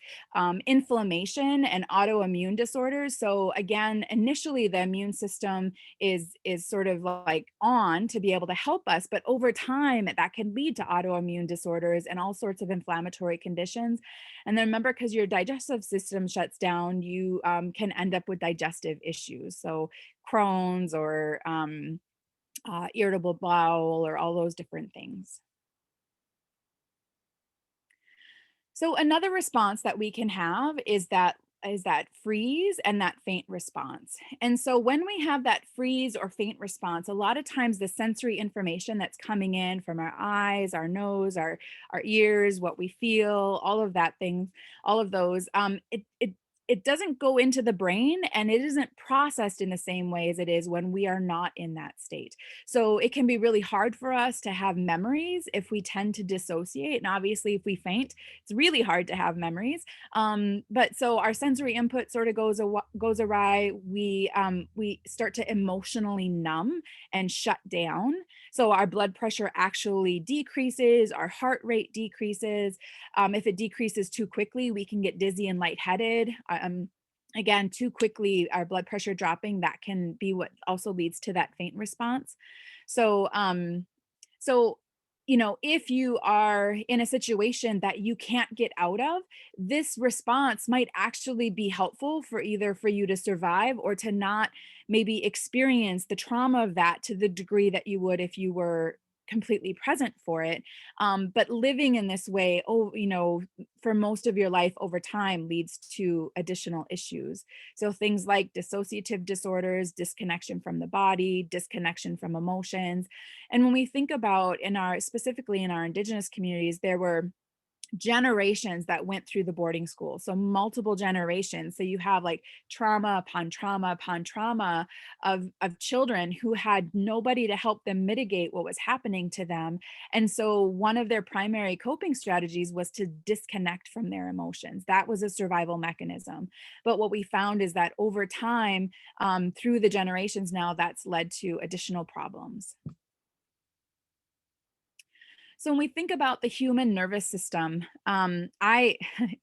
inflammation, and autoimmune disorders. So again, initially the immune system is sort of like on to be able to help us, but over time that can lead to autoimmune disorders and all sorts of inflammatory conditions. And then remember, because your digestive system shuts down, you can end up with digestive issues, so Crohn's or irritable bowel or all those different things. So another response that we can have is that freeze and that faint response. And so when we have that freeze or faint response, a lot of times the sensory information that's coming in from our eyes, our nose, our ears, what we feel, all of that thing, all of those, it doesn't go into the brain, and it isn't processed in the same way as it is when we are not in that state. So it can be really hard for us to have memories if we tend to dissociate. And obviously, if we faint, it's really hard to have memories. But so our sensory input sort of goes awry. We start to emotionally numb and shut down. So our blood pressure actually decreases, our heart rate decreases. If it decreases too quickly, we can get dizzy and lightheaded. Again, too quickly, our blood pressure dropping, that can be what also leads to that faint response. So, so if you are in a situation that you can't get out of, this response might actually be helpful for either for you to survive or to not maybe experience the trauma of that to the degree that you would if you were completely present for it. But living in this way, for most of your life over time leads to additional issues. So things like dissociative disorders, disconnection from the body, disconnection from emotions. And when we think about specifically in our Indigenous communities, there were generations that went through the boarding school. So multiple generations. So you have like trauma upon trauma upon trauma of children who had nobody to help them mitigate what was happening to them. And so one of their primary coping strategies was to disconnect from their emotions. That was a survival mechanism. But what we found is that over time, through the generations now, that's led to additional problems. So when we think about the human nervous system, I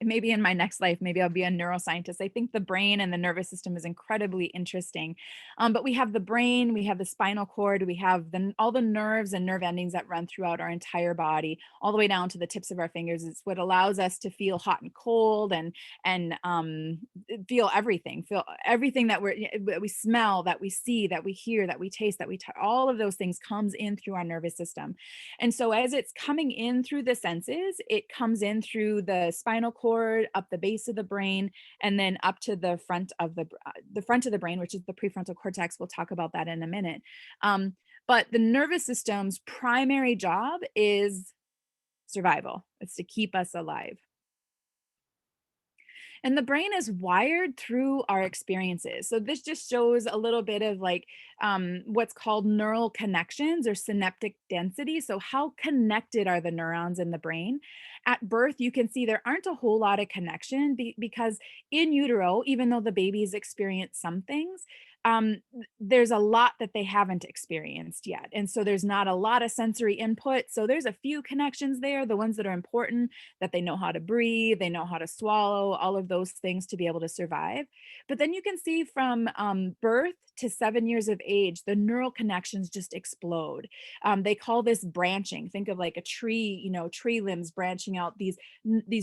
maybe in my next life, maybe I'll be a neuroscientist. I think the brain and the nervous system is incredibly interesting. But we have the brain, we have the spinal cord, we have all the nerves and nerve endings that run throughout our entire body, all the way down to the tips of our fingers. It's what allows us to feel hot and cold and feel everything that we smell, that we see, that we hear, that we taste, that we touch. All of those things comes in through our nervous system. And so as it's coming in through the senses, it comes in through the spinal cord, up the base of the brain, and then up to the front of the brain, which is the prefrontal cortex. We'll talk about that in a minute. But the nervous system's primary job is survival. It's to keep us alive. And the brain is wired through our experiences. So this just shows a little bit of like what's called neural connections or synaptic density. So how connected are the neurons in the brain? At birth, you can see there aren't a whole lot of connection because in utero, even though the babies experience some things, there's a lot that they haven't experienced yet. And so there's not a lot of sensory input. So there's a few connections there, the ones that are important, that they know how to breathe, they know how to swallow, all of those things to be able to survive. But then you can see from birth to 7 years of age, the neural connections just explode. They call this branching. Think of like a tree, tree limbs branching out. These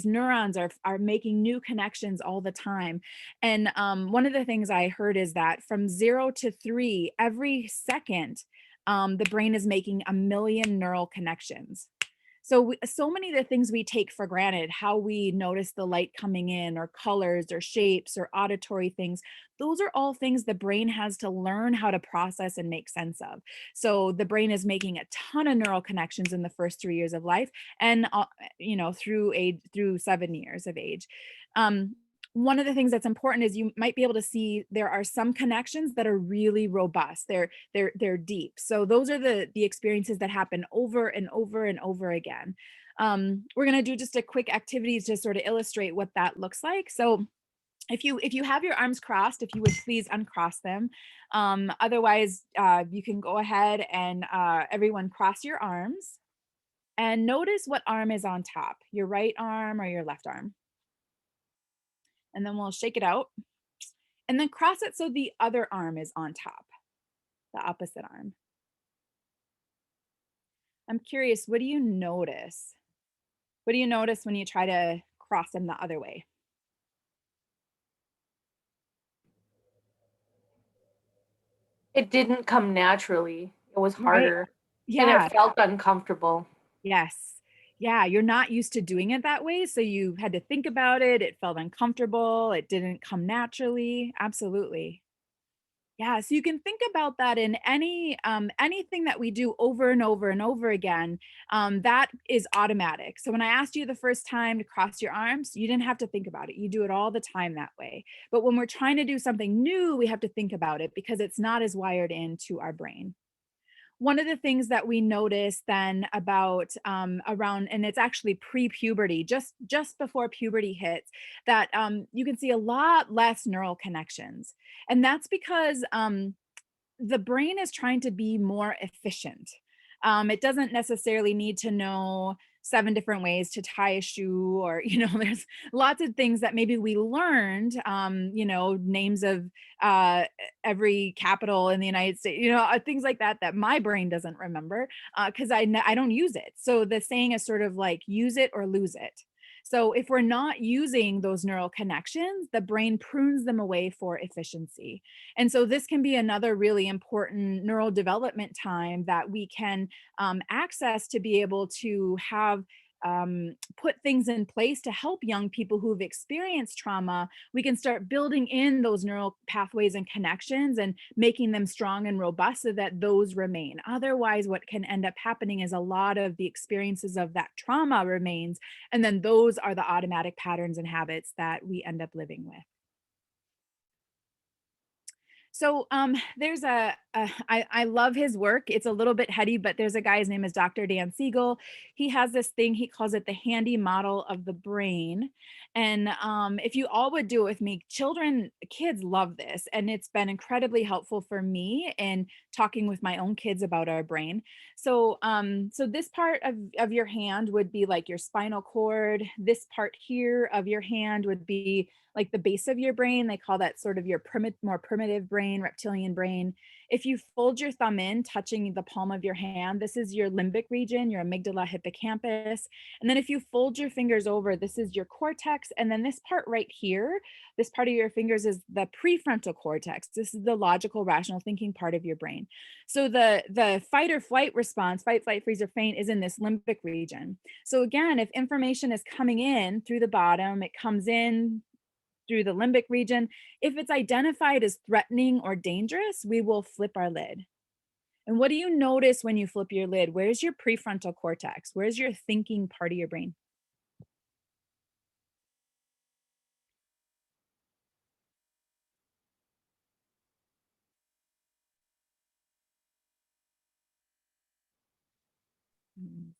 neurons are making new connections all the time. And one of the things I heard is that from 0 to 3, every second, the brain is making 1 million neural connections. So many of the things we take for granted, how we notice the light coming in, or colors or shapes or auditory things, those are all things the brain has to learn how to process and make sense of. So the brain is making a ton of neural connections in the first 3 years of life, and through 7 years of age. One of the things that's important is you might be able to see there are some connections that are really robust. They're deep. So those are the experiences that happen over and over and over again. We're going to do just a quick activity to sort of illustrate what that looks like. So if you have your arms crossed, if you would please uncross them. Otherwise, you can go ahead and everyone cross your arms and notice what arm is on top, your right arm or your left arm. And then we'll shake it out and then cross it so the other arm is on top, the opposite arm. I'm curious, what do you notice? What do you notice when you try to cross them the other way? It didn't come naturally. It was Right? harder and Yeah. it felt uncomfortable. Yes. Yeah, you're not used to doing it that way, so you had to think about it. It felt uncomfortable. It didn't come naturally. Absolutely. Yeah, so you can think about that in anything that we do over and over and over again. That is automatic. So when I asked you the first time to cross your arms, you didn't have to think about it. You do it all the time that way. But when we're trying to do something new, we have to think about it because it's not as wired into our brain. One of the things that we notice then about around, and it's actually pre-puberty, just before puberty hits, that you can see a lot less neural connections. And that's because the brain is trying to be more efficient. It doesn't necessarily need to know 7 different ways to tie a shoe, or, there's lots of things that maybe we learned, names of every capital in the United States, things like that, that my brain doesn't remember because I don't use it. So the saying is sort of like, use it or lose it. So if we're not using those neural connections, the brain prunes them away for efficiency. And so this can be another really important neural development time that we can access to be able to have put things in place to help young people who've experienced trauma. We can start building in those neural pathways and connections and making them strong and robust so that those remain. Otherwise, what can end up happening is a lot of the experiences of that trauma remains, and then those are the automatic patterns and habits that we end up living with. So there's I love his work. It's a little bit heady, but there's a guy, his name is Dr. Dan Siegel. He has this thing, he calls it the handy model of the brain. And if you all would do it with me, kids love this. And it's been incredibly helpful for me in talking with my own kids about our brain. So this part of your hand would be like your spinal cord. This part here of your hand would be like the base of your brain. They call that sort of your more primitive brain, reptilian brain. If you fold your thumb in, touching the palm of your hand, this is your limbic region, your amygdala, hippocampus. And then if you fold your fingers over, this is your cortex. And then this part right here, this part of your fingers is the prefrontal cortex. This is the logical, rational thinking part of your brain. So the fight or flight response, fight, flight, freeze, or faint, is in this limbic region. So again, if information is coming in through the bottom, it comes in through the limbic region. If it's identified as threatening or dangerous, we will flip our lid. And what do you notice when you flip your lid? Where's your prefrontal cortex? Where's your thinking part of your brain?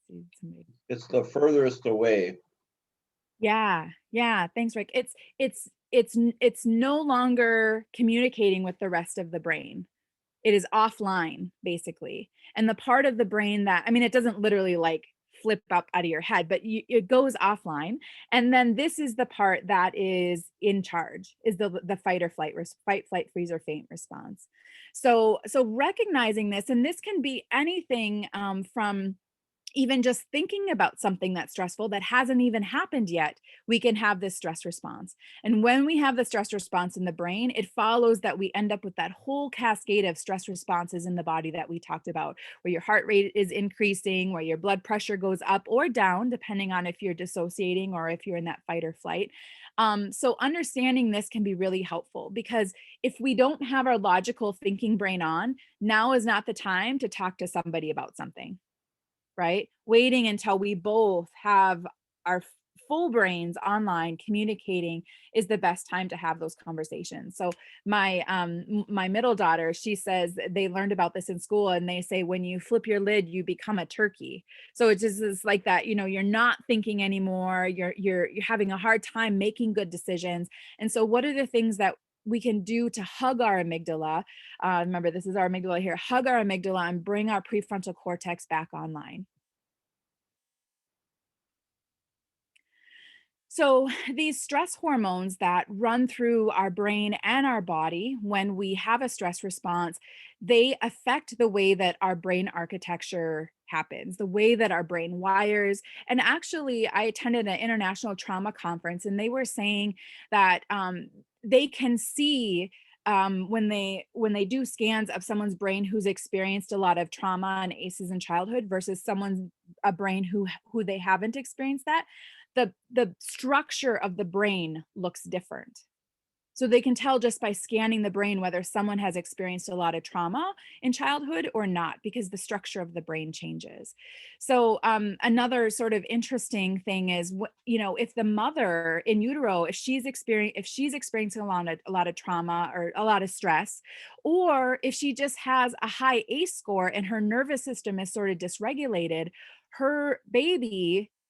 See somebody. It's the furthest away. Yeah, yeah. Thanks, Rick. It's no longer communicating with the rest of the brain. It is offline, basically. And the part of the brain that, I mean, it doesn't literally like flip up out of your head, but it goes offline. And then this is the part that is in charge, is the fight or flight, fight, flight, freeze, or faint response. So recognizing this, and this can be anything from even just thinking about something that's stressful that hasn't even happened yet, we can have this stress response. And when we have the stress response in the brain, it follows that we end up with that whole cascade of stress responses in the body that we talked about, where your heart rate is increasing, where your blood pressure goes up or down, depending on if you're dissociating or if you're in that fight or flight. So understanding this can be really helpful, because if we don't have our logical thinking brain on, now is not the time to talk to somebody about something. Right? Waiting until we both have our full brains online communicating is the best time to have those conversations. So my middle daughter, she says they learned about this in school, and they say when you flip your lid, you become a turkey. So it just is like that, you're not thinking anymore, you're having a hard time making good decisions. And so what are the things that we can do to hug our amygdala? Remember, this is our amygdala here. Hug our amygdala and bring our prefrontal cortex back online. So these stress hormones that run through our brain and our body when we have a stress response, they affect the way that our brain architecture happens, the way that our brain wires. And actually, I attended an international trauma conference, and they were saying that they can see when they do scans of someone's brain who's experienced a lot of trauma and ACEs in childhood versus someone's a brain who they haven't experienced that, the structure of the brain looks different. So they can tell just by scanning the brain whether someone has experienced a lot of trauma in childhood or not, because the structure of the brain changes. So another sort of interesting thing is, if the mother in utero, if she's experiencing a lot of trauma or a lot of stress, or if she just has a high ACE score and her nervous system is sort of dysregulated,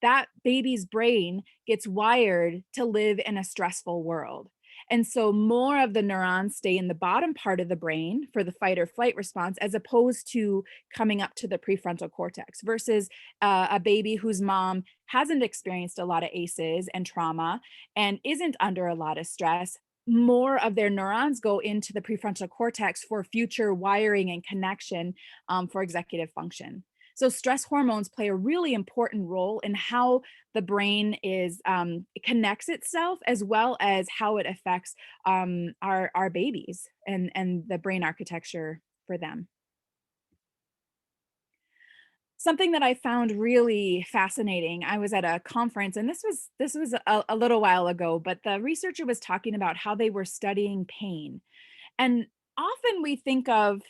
that baby's brain gets wired to live in a stressful world. And so more of the neurons stay in the bottom part of the brain for the fight or flight response, as opposed to coming up to the prefrontal cortex, versus a baby whose mom hasn't experienced a lot of ACEs and trauma and isn't under a lot of stress. More of their neurons go into the prefrontal cortex for future wiring and connection for executive function. So stress hormones play a really important role in how the brain it connects itself, as well as how it affects our babies and the brain architecture for them. Something that I found really fascinating, I was at a conference, and this was a little while ago, but the researcher was talking about how they were studying pain. And often we think of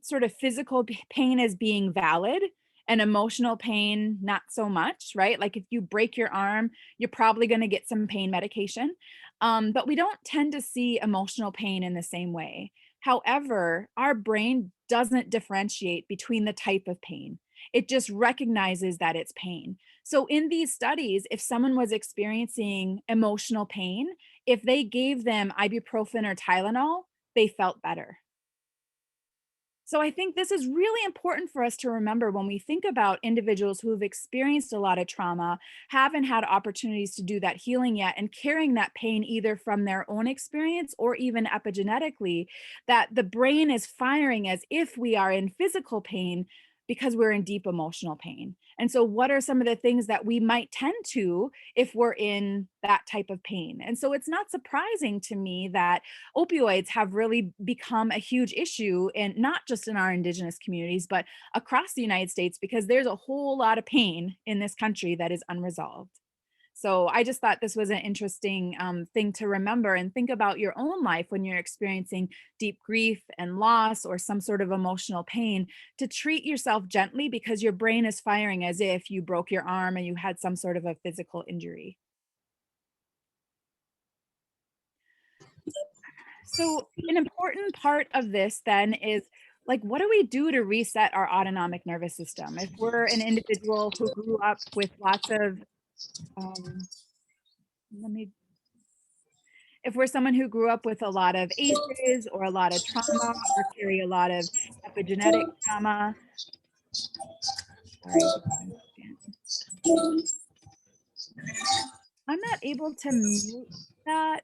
sort of physical pain as being valid and emotional pain not so much, right? Like if you break your arm, you're probably going to get some pain medication. But we don't tend to see emotional pain in the same way. However, our brain doesn't differentiate between the type of pain. It just recognizes that it's pain. So in these studies, if someone was experiencing emotional pain, if they gave them ibuprofen or Tylenol, they felt better. So I think this is really important for us to remember when we think about individuals who have experienced a lot of trauma, haven't had opportunities to do that healing yet, and carrying that pain either from their own experience or even epigenetically, that the brain is firing as if we are in physical pain because we're in deep emotional pain. And so what are some of the things that we might tend to if we're in that type of pain? And so it's not surprising to me that opioids have really become a huge issue, and not just in our indigenous communities, but across the United States, because there's a whole lot of pain in this country that is unresolved. So I just thought this was an interesting thing to remember, and think about your own life when you're experiencing deep grief and loss or some sort of emotional pain, to treat yourself gently, because your brain is firing as if you broke your arm and you had some sort of a physical injury. So an important part of this then is, like, what do we do to reset our autonomic nervous system? If we're an individual who grew up with lots of, um, let me, if we're someone who grew up with a lot of ACEs or a lot of trauma or carry a lot of epigenetic trauma, sorry, just one second. I'm not able to mute that.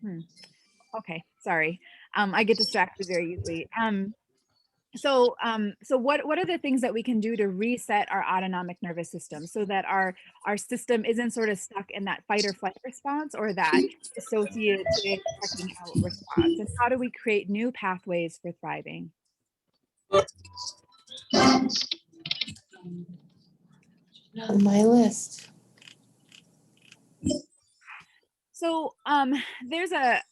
Hmm. Okay, sorry. I get distracted very easily. So what are the things that we can do to reset our autonomic nervous system, so that our system isn't sort of stuck in that fight or flight response, or that dissociative checking out response? And how do we create new pathways for thriving? On my list. So there's a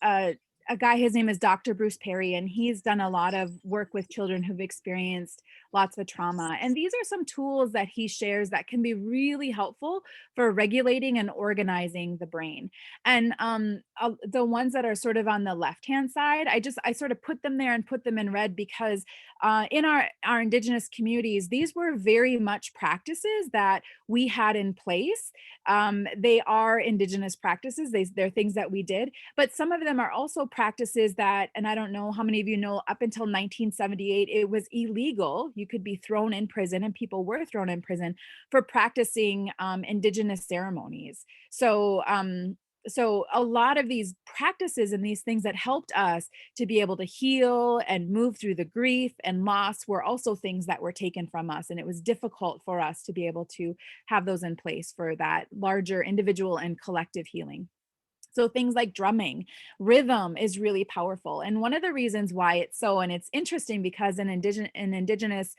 guy, his name is Dr. Bruce Perry, and he's done a lot of work with children who've experienced lots of trauma. And these are some tools that he shares that can be really helpful for regulating and organizing the brain. And the ones that are sort of on the left-hand side, I sort of put them there and put them in red, because in our indigenous communities, these were very much practices that we had in place. They are indigenous practices. They're things that we did, but some of them are also practices that, and I don't know how many of you know, up until 1978, it was illegal. You could be thrown in prison, and people were thrown in prison for practicing indigenous ceremonies. So a lot of these practices and these things that helped us to be able to heal and move through the grief and loss were also things that were taken from us. And it was difficult for us to be able to have those in place for that larger individual and collective healing. So things like drumming, rhythm is really powerful. And one of the reasons why it's so, and it's interesting because in the indigenous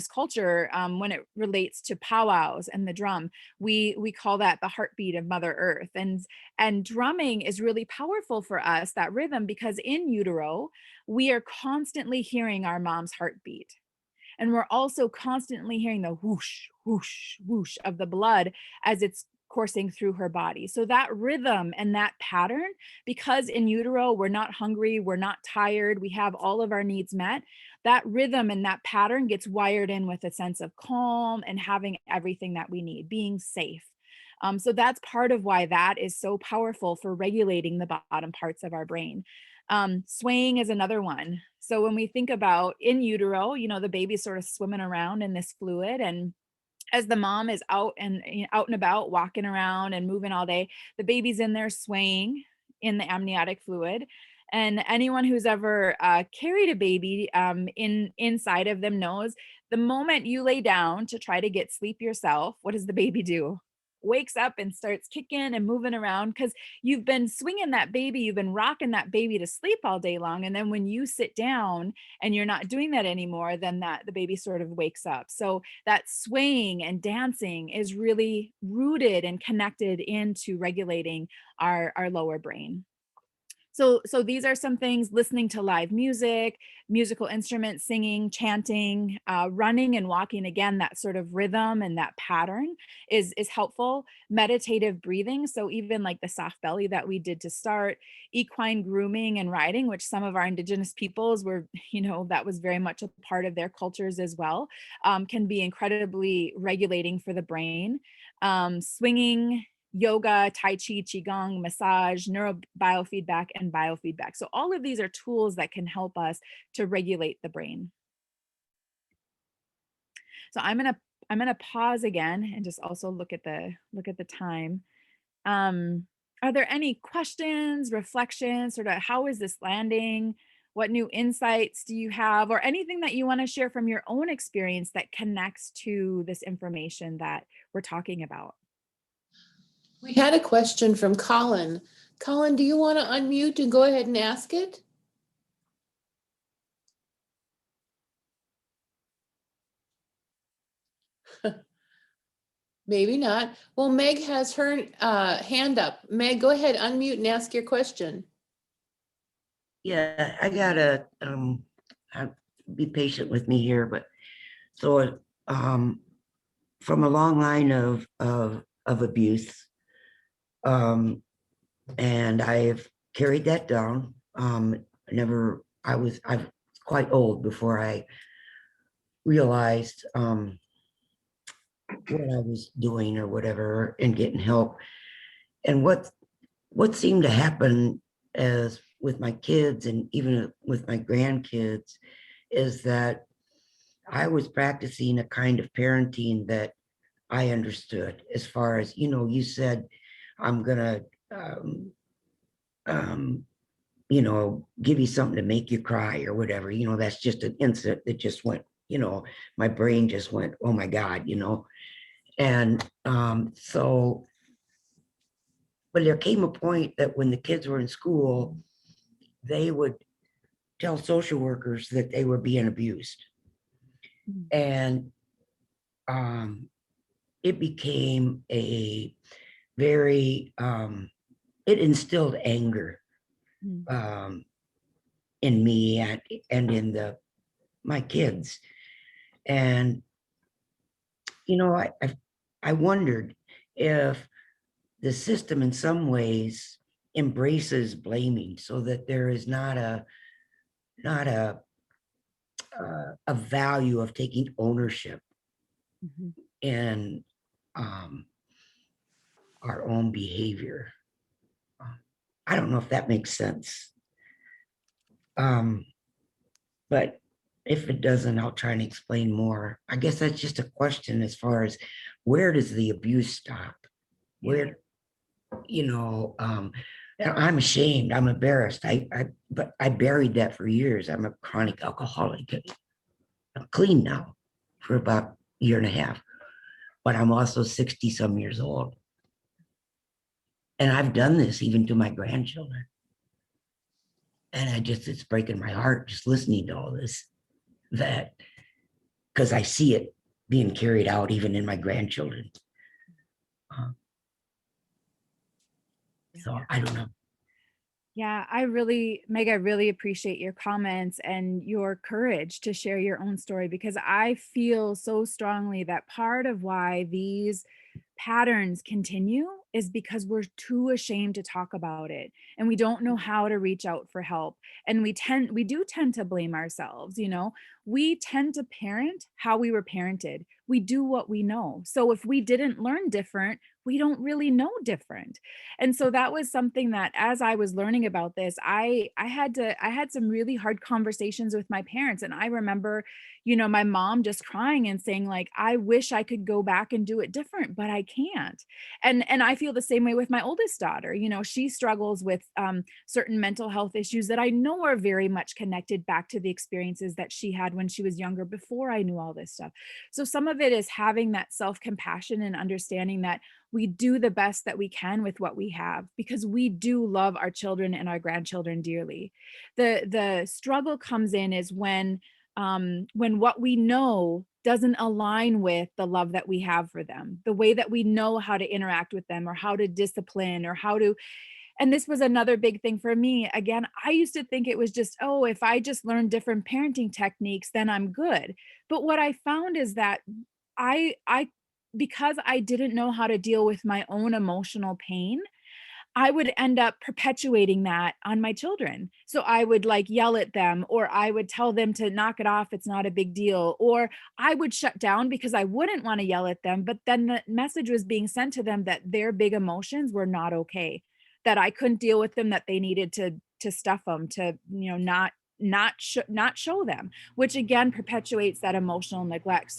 culture, when it relates to powwows and the drum, we call that the heartbeat of Mother Earth. And drumming is really powerful for us, that rhythm, because in utero, we are constantly hearing our mom's heartbeat. And we're also constantly hearing the whoosh, whoosh, whoosh of the blood as it's coursing through her body. So that rhythm and that pattern, because in utero, we're not hungry, we're not tired, we have all of our needs met, that rhythm and that pattern gets wired in with a sense of calm and having everything that we need, being safe. So that's part of why that is so powerful for regulating the bottom parts of our brain. Swaying is another one. So when we think about in utero, the baby's sort of swimming around in this fluid, and as the mom is out and about, walking around and moving all day, the baby's in there swaying in the amniotic fluid. And anyone who's ever carried a baby inside of them knows, the moment you lay down to try to get sleep yourself, what does the baby do? Wakes up and starts kicking and moving around, because you've been swinging that baby, you've been rocking that baby to sleep all day long. And then when you sit down and you're not doing that anymore, then the baby sort of wakes up. So that swaying and dancing is really rooted and connected into regulating our lower brain. So these are some things: listening to live music, musical instruments, singing, chanting, running and walking. Again, that sort of rhythm and that pattern is helpful. Meditative breathing. So even like the soft belly that we did to start, equine grooming and riding, which some of our indigenous peoples were, that was very much a part of their cultures as well, can be incredibly regulating for the brain. Swinging, yoga, tai chi, qigong, massage, neurobiofeedback, and biofeedback. So all of these are tools that can help us to regulate the brain. So I'm gonna pause again and just also look at the time. Are there any questions, reflections, sort of how is this landing? What new insights do you have, or anything that you want to share from your own experience that connects to this information that we're talking about? We had a question from Colin. Colin, do you want to unmute and go ahead and ask it? Maybe not. Well, Meg has her hand up. Meg, go ahead, unmute and ask your question. Yeah, I gotta be patient with me here, but so from a long line of abuse, and I've carried that down. I was quite old before I realized what I was doing or whatever and getting help. And what seemed to happen as with my kids and even with my grandkids is that I was practicing a kind of parenting that I understood as far as, you said, I'm gonna, give you something to make you cry or whatever, that's just an incident that just went, my brain just went, oh my God, And so, but there came a point that when the kids were in school, they would tell social workers that they were being abused. And it became a very, it instilled anger in me and in my kids. And, I wondered if the system in some ways embraces blaming so that there is not a value of taking ownership in our own behavior. I don't know if that makes sense. But if it doesn't, I'll try and explain more. I guess that's just a question as far as where does the abuse stop? Where, and I'm ashamed, I'm embarrassed. But I buried that for years. I'm a chronic alcoholic. I'm clean now for about a year and a half, but I'm also 60 some years old. And I've done this even to my grandchildren. And it's breaking my heart just listening to all this, that because I see it being carried out even in my grandchildren. So I don't know. Yeah, Meg, I really appreciate your comments and your courage to share your own story, because I feel so strongly that part of why these patterns continue is because we're too ashamed to talk about it, and we don't know how to reach out for help, and we do tend to blame ourselves. We tend to parent how we were parented. We do what we know. So if we didn't learn different, we don't really know different. And so that was something that, as I was learning about this, I had some really hard conversations with my parents. And I remember, my mom just crying and saying, like, I wish I could go back and do it different, but I can't. And I feel the same way with my oldest daughter. She struggles with certain mental health issues that I know are very much connected back to the experiences that she had when she was younger, before I knew all this stuff. So some of it is having that self-compassion and understanding that we do the best that we can with what we have, because we do love our children and our grandchildren dearly. The struggle comes in is when what we know doesn't align with the love that we have for them, the way that we know how to interact with them, or how to discipline, or how to. And this was another big thing for me. Again, I used to think it was just, oh, if I just learn different parenting techniques, then I'm good. But what I found is that I because I didn't know how to deal with my own emotional pain, I would end up perpetuating that on my children. So I would like yell at them, or I would tell them to knock it off, it's not a big deal, or I would shut down because I wouldn't want to yell at them, but then the message was being sent to them that their big emotions were not okay, that I couldn't deal with them, that they needed to stuff them, to not show them, which again perpetuates that emotional neglect.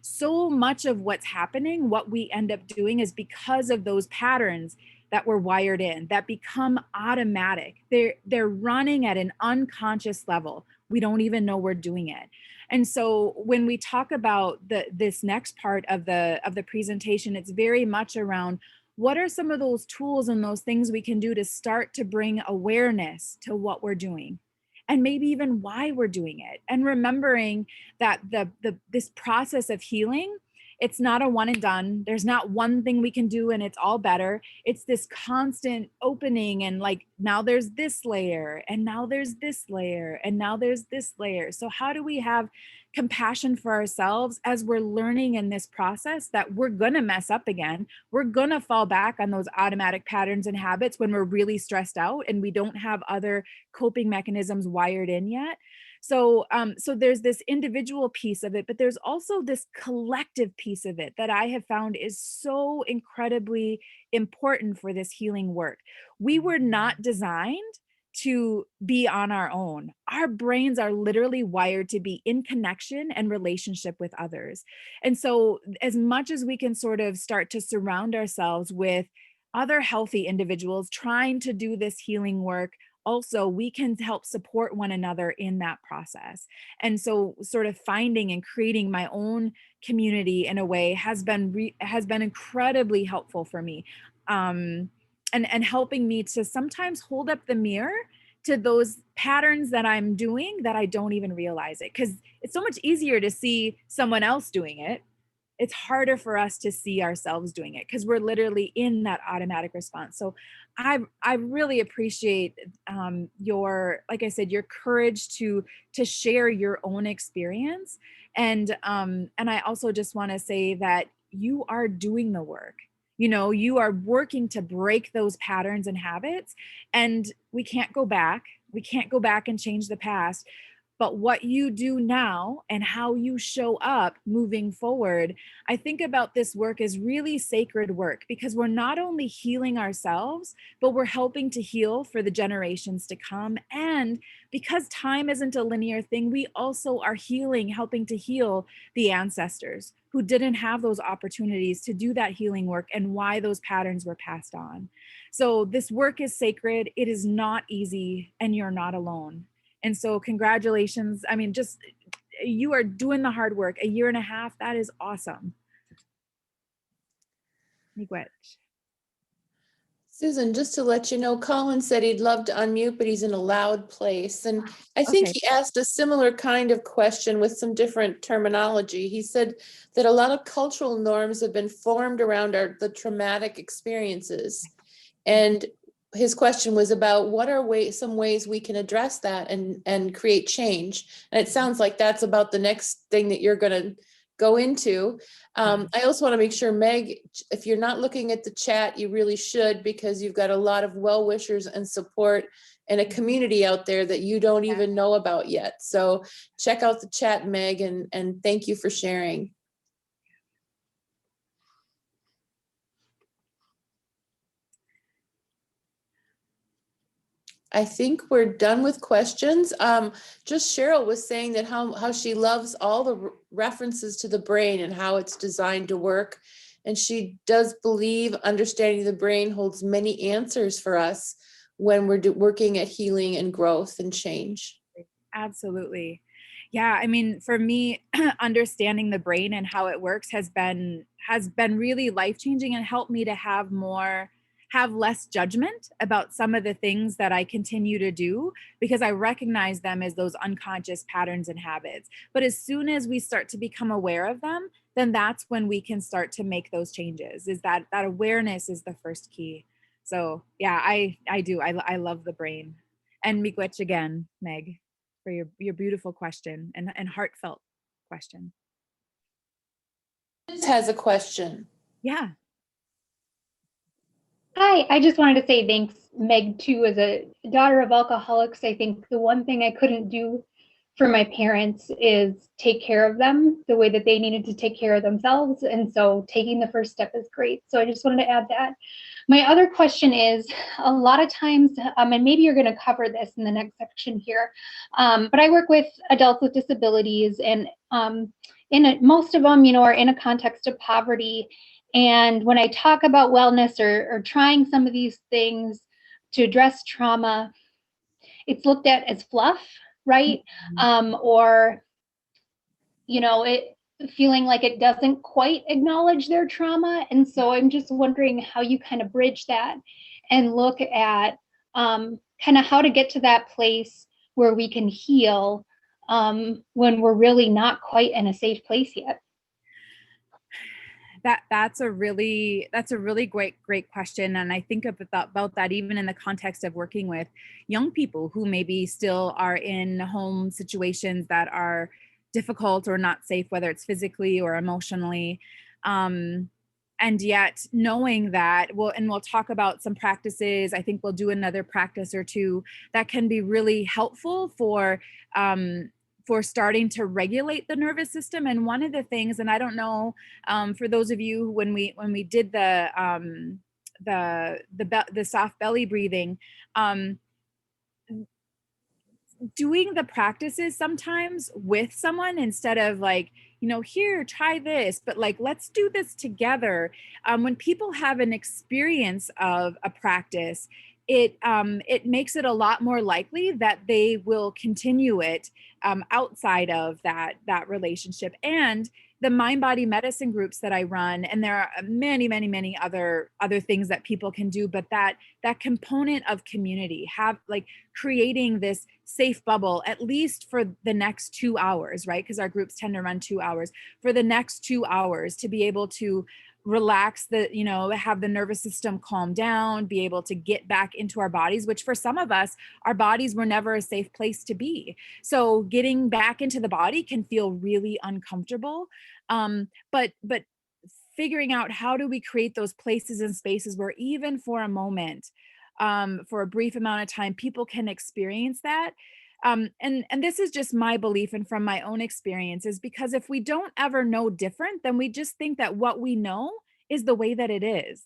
So much of what's happening, what we end up doing, is because of those patterns that we're wired in, that become automatic. They're running at an unconscious level. We don't even know we're doing it. And so when we talk about this next part of the presentation, it's very much around what are some of those tools and those things we can do to start to bring awareness to what we're doing, and maybe even why we're doing it, and remembering that this process of healing It's not a one and done. There's not one thing we can do and it's all better. It's this constant opening, and like, now there's this layer, and now there's this layer, and now there's this layer. So how do we have compassion for ourselves as we're learning in this process that we're gonna mess up again? We're gonna fall back on those automatic patterns and habits when we're really stressed out and we don't have other coping mechanisms wired in yet. So so there's this individual piece of it, but there's also this collective piece of it that I have found is so incredibly important for this healing work. We were not designed to be on our own. Our brains are literally wired to be in connection and relationship with others. And so as much as we can sort of start to surround ourselves with other healthy individuals trying to do this healing work, also we can help support one another in that process. And so sort of finding and creating my own community in a way has been incredibly helpful for me. And helping me to sometimes hold up the mirror to those patterns that I'm doing that I don't even realize it, because it's so much easier to see someone else doing it. It's harder for us to see ourselves doing it because we're literally in that automatic response. So I really appreciate your, like I said, your courage to share your own experience. And I also just want to say that you are doing the work. You know, you are working to break those patterns and habits, and we can't go back. We can't go back and change the past. But what you do now and how you show up moving forward, I think about this work as really sacred work, because we're not only healing ourselves, but we're helping to heal for the generations to come. And because time isn't a linear thing, we also are healing, helping to heal the ancestors who didn't have those opportunities to do that healing work and why those patterns were passed on. So this work is sacred. It is not easy, and you're not alone. And so congratulations. I mean, just, you are doing the hard work. A year and a half, that is awesome. Miigwech. Susan, just to let you know, Colin said he'd love to unmute, but he's in a loud place. And I think Okay. he asked a similar kind of question with some different terminology. He said that a lot of cultural norms have been formed around the traumatic experiences. And his question was about what are some ways we can address that and create change. And it sounds like that's about the next thing that you're going to go into. I also want to make sure, Meg, if you're not looking at the chat, you really should, because you've got a lot of well-wishers and support and a community out there that you don't even know about yet. So check out the chat, Meg, and thank you for sharing. I think we're done with questions. Just Cheryl was saying that how she loves all the references to the brain and how it's designed to work. And she does believe understanding the brain holds many answers for us when we're working at healing and growth and change. Absolutely. Yeah, I mean, for me, understanding the brain and how it works has been really life-changing and helped me to have less judgment about some of the things that I continue to do, because I recognize them as those unconscious patterns and habits. But as soon as we start to become aware of them, then that's when we can start to make those changes. Is that awareness is the first key. So yeah, I do. I love the brain. And miigwech again, Meg, for your beautiful question and heartfelt question. Liz has a question. Yeah. Hi, I just wanted to say thanks, Meg, too. As a daughter of alcoholics, I think the one thing I couldn't do for my parents is take care of them the way that they needed to take care of themselves. And so taking the first step is great. So I just wanted to add that. My other question is, a lot of times, and maybe you're going to cover this in the next section here, but I work with adults with disabilities, and most of them, are in a context of poverty. And when I talk about wellness or trying some of these things to address trauma, it's looked at as fluff, right? Or, it feeling like it doesn't quite acknowledge their trauma. And so I'm just wondering how you kind of bridge that and look at kind of how to get to that place where we can heal when we're really not quite in a safe place yet. That's a really great question, and I think about that even in the context of working with young people who maybe still are in home situations that are difficult or not safe, whether it's physically or emotionally. And yet knowing that, we'll talk about some practices. I think we'll do another practice or two that can be really helpful for starting to regulate the nervous system. And one of the things, and I don't know, for those of you, when we did the soft belly breathing, doing the practices sometimes with someone instead of like, here, try this, but like, let's do this together. When people have an experience of a practice, it makes it a lot more likely that they will continue it outside of that relationship. And the mind body medicine groups that I run, and there are many other things that people can do, but that component of community, have like creating this safe bubble, at least for the next 2 hours, right? Because our groups tend to run 2 hours. For the next 2 hours, to be able to relax have the nervous system calm down, be able to get back into our bodies, which for some of us, our bodies were never a safe place to be. So getting back into the body can feel really uncomfortable. But figuring out, how do we create those places and spaces where even for a moment, for a brief amount of time, people can experience that. And this is just my belief and from my own experiences, because if we don't ever know different, then we just think that what we know is the way that it is.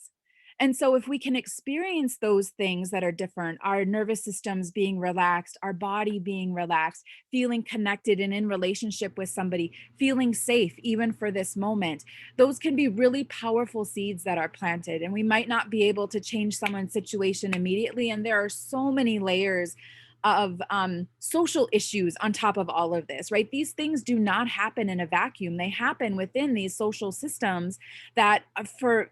And so if we can experience those things that are different, our nervous systems being relaxed, our body being relaxed, feeling connected and in relationship with somebody, feeling safe even for this moment, those can be really powerful seeds that are planted. And we might not be able to change someone's situation immediately. And there are so many layers of social issues on top of all of this, right? These things do not happen in a vacuum. They happen within these social systems that for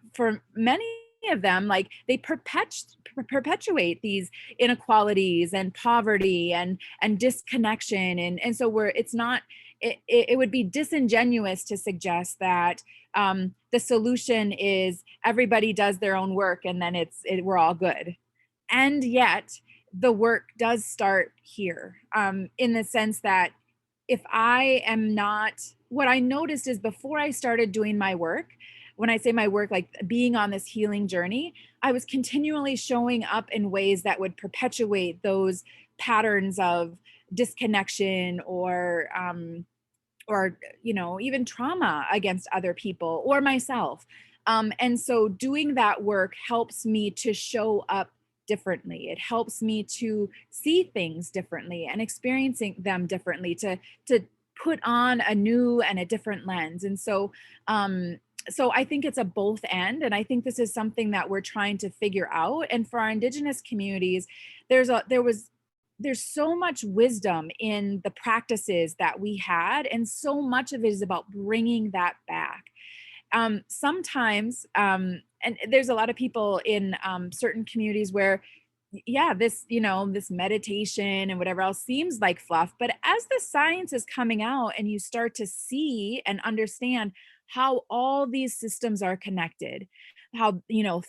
many of them, like they perpetuate these inequalities and poverty and disconnection. And so it would be disingenuous to suggest that the solution is everybody does their own work and then we're all good. And yet the work does start here, in the sense that if I am not, what I noticed is before I started doing my work, when I say my work, like being on this healing journey, I was continually showing up in ways that would perpetuate those patterns of disconnection or even trauma against other people or myself. And so doing that work helps me to show up differently. It helps me to see things differently and experiencing them differently, to put on a new and a different lens. And so I think it's a both end. And I think this is something that we're trying to figure out. And for our Indigenous communities, there's so much wisdom in the practices that we had, and so much of it is about bringing that back. Sometimes, and there's a lot of people in certain communities where, this meditation and whatever else seems like fluff, but as the science is coming out and you start to see and understand how all these systems are connected, how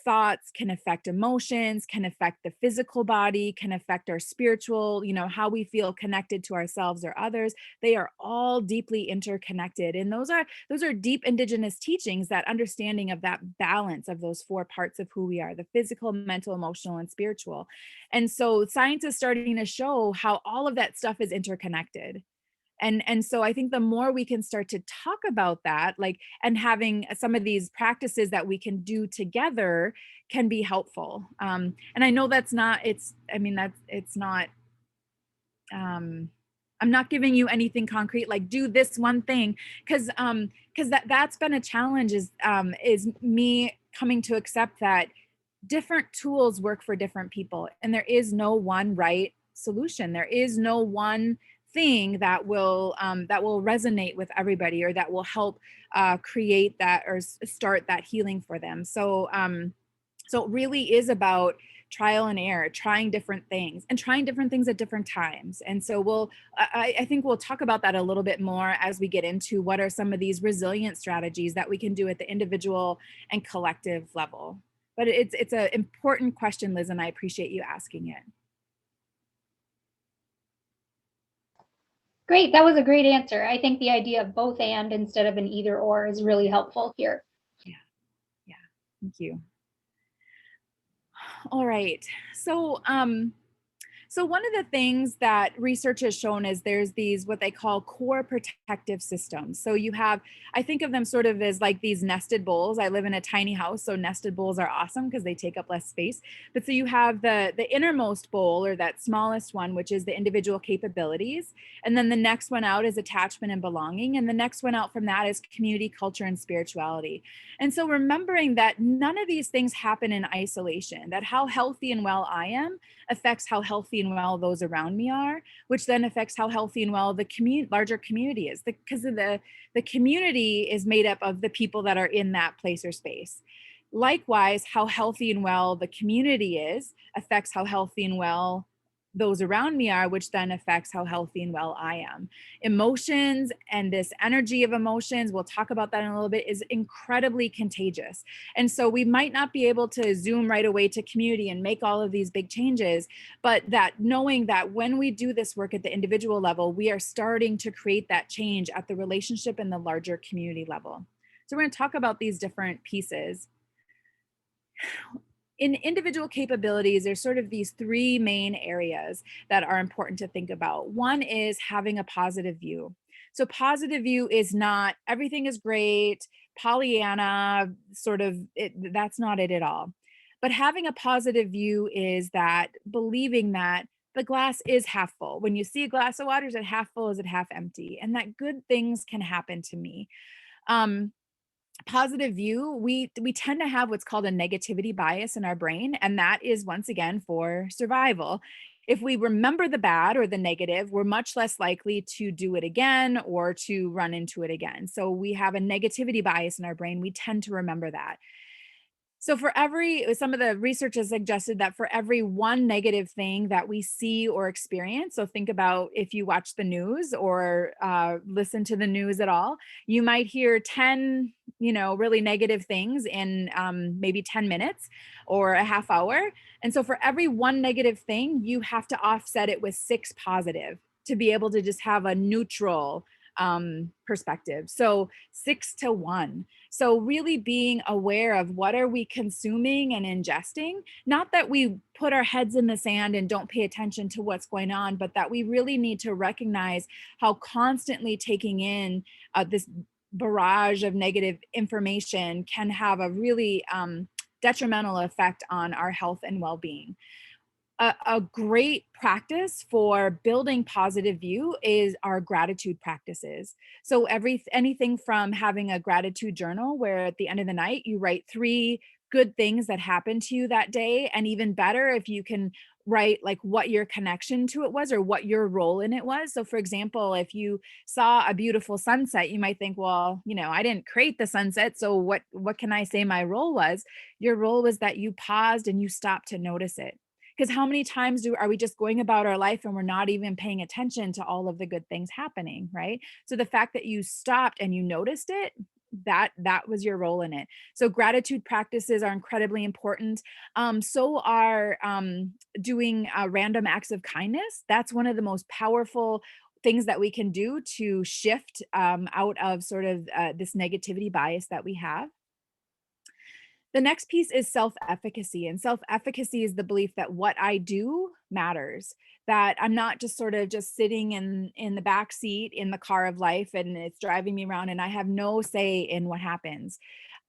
thoughts can affect emotions, can affect the physical body, can affect our spiritual, how we feel connected to ourselves or others. They are all deeply interconnected. And those are deep Indigenous teachings, that understanding of that balance of those 4 parts of who we are: the physical, mental, emotional, and spiritual. And so science is starting to show how all of that stuff is interconnected. And so I think the more we can start to talk about that, like, and having some of these practices that we can do together can be helpful. And I know I'm not giving you anything concrete, like do this one thing, because that's been a challenge, is me coming to accept that different tools work for different people, and there is no one right solution. There is no one thing that will resonate with everybody, or that will help create that or start that healing for them. So it really is about trial and error, trying different things and trying different things at different times. And so I think we'll talk about that a little bit more as we get into what are some of these resilient strategies that we can do at the individual and collective level. But it's an important question, Liz, and I appreciate you asking it. Great, that was a great answer. I think the idea of both and instead of an either or is really helpful here. Yeah, thank you. All right, so one of the things that research has shown is there's these what they call core protective systems. So you have, I think of them sort of as like these nested bowls. I live in a tiny house, so nested bowls are awesome because they take up less space. But so you have the innermost bowl, or that smallest one, which is the individual capabilities. And then the next one out is attachment and belonging. And the next one out from that is community, culture, and spirituality. And so remembering that none of these things happen in isolation, that how healthy and well I am affects how healthy and well those around me are, which then affects how healthy and well the larger community is, because of the community is made up of the people that are in that place or space. Likewise, how healthy and well the community is affects how healthy and well those around me are, which then affects how healthy and well I am. Emotions and this energy of emotions, we'll talk about that in a little bit, is incredibly contagious. And so we might not be able to zoom right away to community and make all of these big changes, but that knowing that when we do this work at the individual level, we are starting to create that change at the relationship and the larger community level. So we're going to talk about these different pieces. In individual capabilities, there's sort of these three main areas that are important to think about. One is having a positive view. So positive view is not everything is great, Pollyanna, that's not it at all. But having a positive view is that believing that the glass is half full. When you see a glass of water, is it half full? Is it half empty? And that good things can happen to me. Positive view, we tend to have what's called a negativity bias in our brain, and that is once again for survival. If we remember the bad or the negative, we're much less likely to do it again or to run into it again. So we have a negativity bias in our brain. We tend to remember that. So some of the research has suggested that for every one negative thing that we see or experience, so think about if you watch the news or listen to the news at all, you might hear 10, really negative things in maybe 10 minutes or a half hour. And so for every one negative thing, you have to offset it with 6 positive to be able to just have a neutral perspective. So 6 to 1. So really being aware of what are we consuming and ingesting, not that we put our heads in the sand and don't pay attention to what's going on, but that we really need to recognize how constantly taking in this barrage of negative information can have a really detrimental effect on our health and well-being. A great practice for building positive view is our gratitude practices. So anything from having a gratitude journal where at the end of the night you write 3 good things that happened to you that day, and even better if you can write like what your connection to it was or what your role in it was. So for example, if you saw a beautiful sunset, you might think, well, I didn't create the sunset, so what can I say my role was? Your role was that you paused and you stopped to notice it. Because how many times are we just going about our life and we're not even paying attention to all of the good things happening, right? So the fact that you stopped and you noticed it, that was your role in it. So gratitude practices are incredibly important. So are doing random acts of kindness. That's one of the most powerful things that we can do to shift out of sort of this negativity bias that we have. The next piece is self-efficacy, and self-efficacy is the belief that what I do matters, that I'm not just sort of just sitting in the back seat in the car of life and it's driving me around and I have no say in what happens.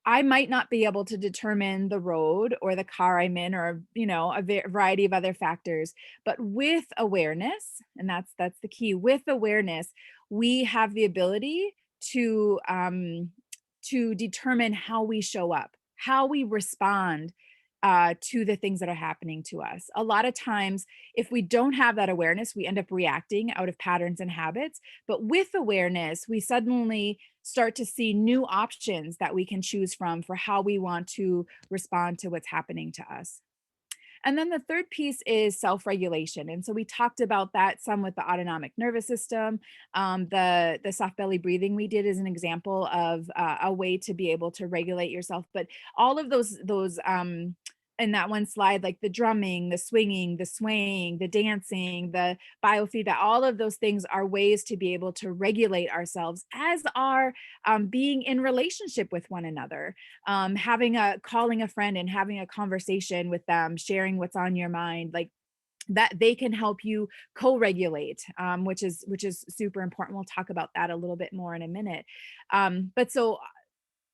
I might not be able to determine the road or the car I'm in or, a variety of other factors, but with awareness, and that's the key, with awareness, we have the ability to determine how we show up, how we respond to the things that are happening to us. A lot of times, if we don't have that awareness, we end up reacting out of patterns and habits. But with awareness, we suddenly start to see new options that we can choose from for how we want to respond to what's happening to us. And then the third piece is self-regulation. And so we talked about that some with the autonomic nervous system. The soft belly breathing we did is an example of a way to be able to regulate yourself. But all of those in that one slide, like the drumming, the swinging, the swaying, the dancing, the biofeedback, all of those things are ways to be able to regulate ourselves, as are being in relationship with one another, calling a friend and having a conversation with them, sharing what's on your mind, like that they can help you co-regulate, which is super important. We'll talk about that a little bit more in a minute. But so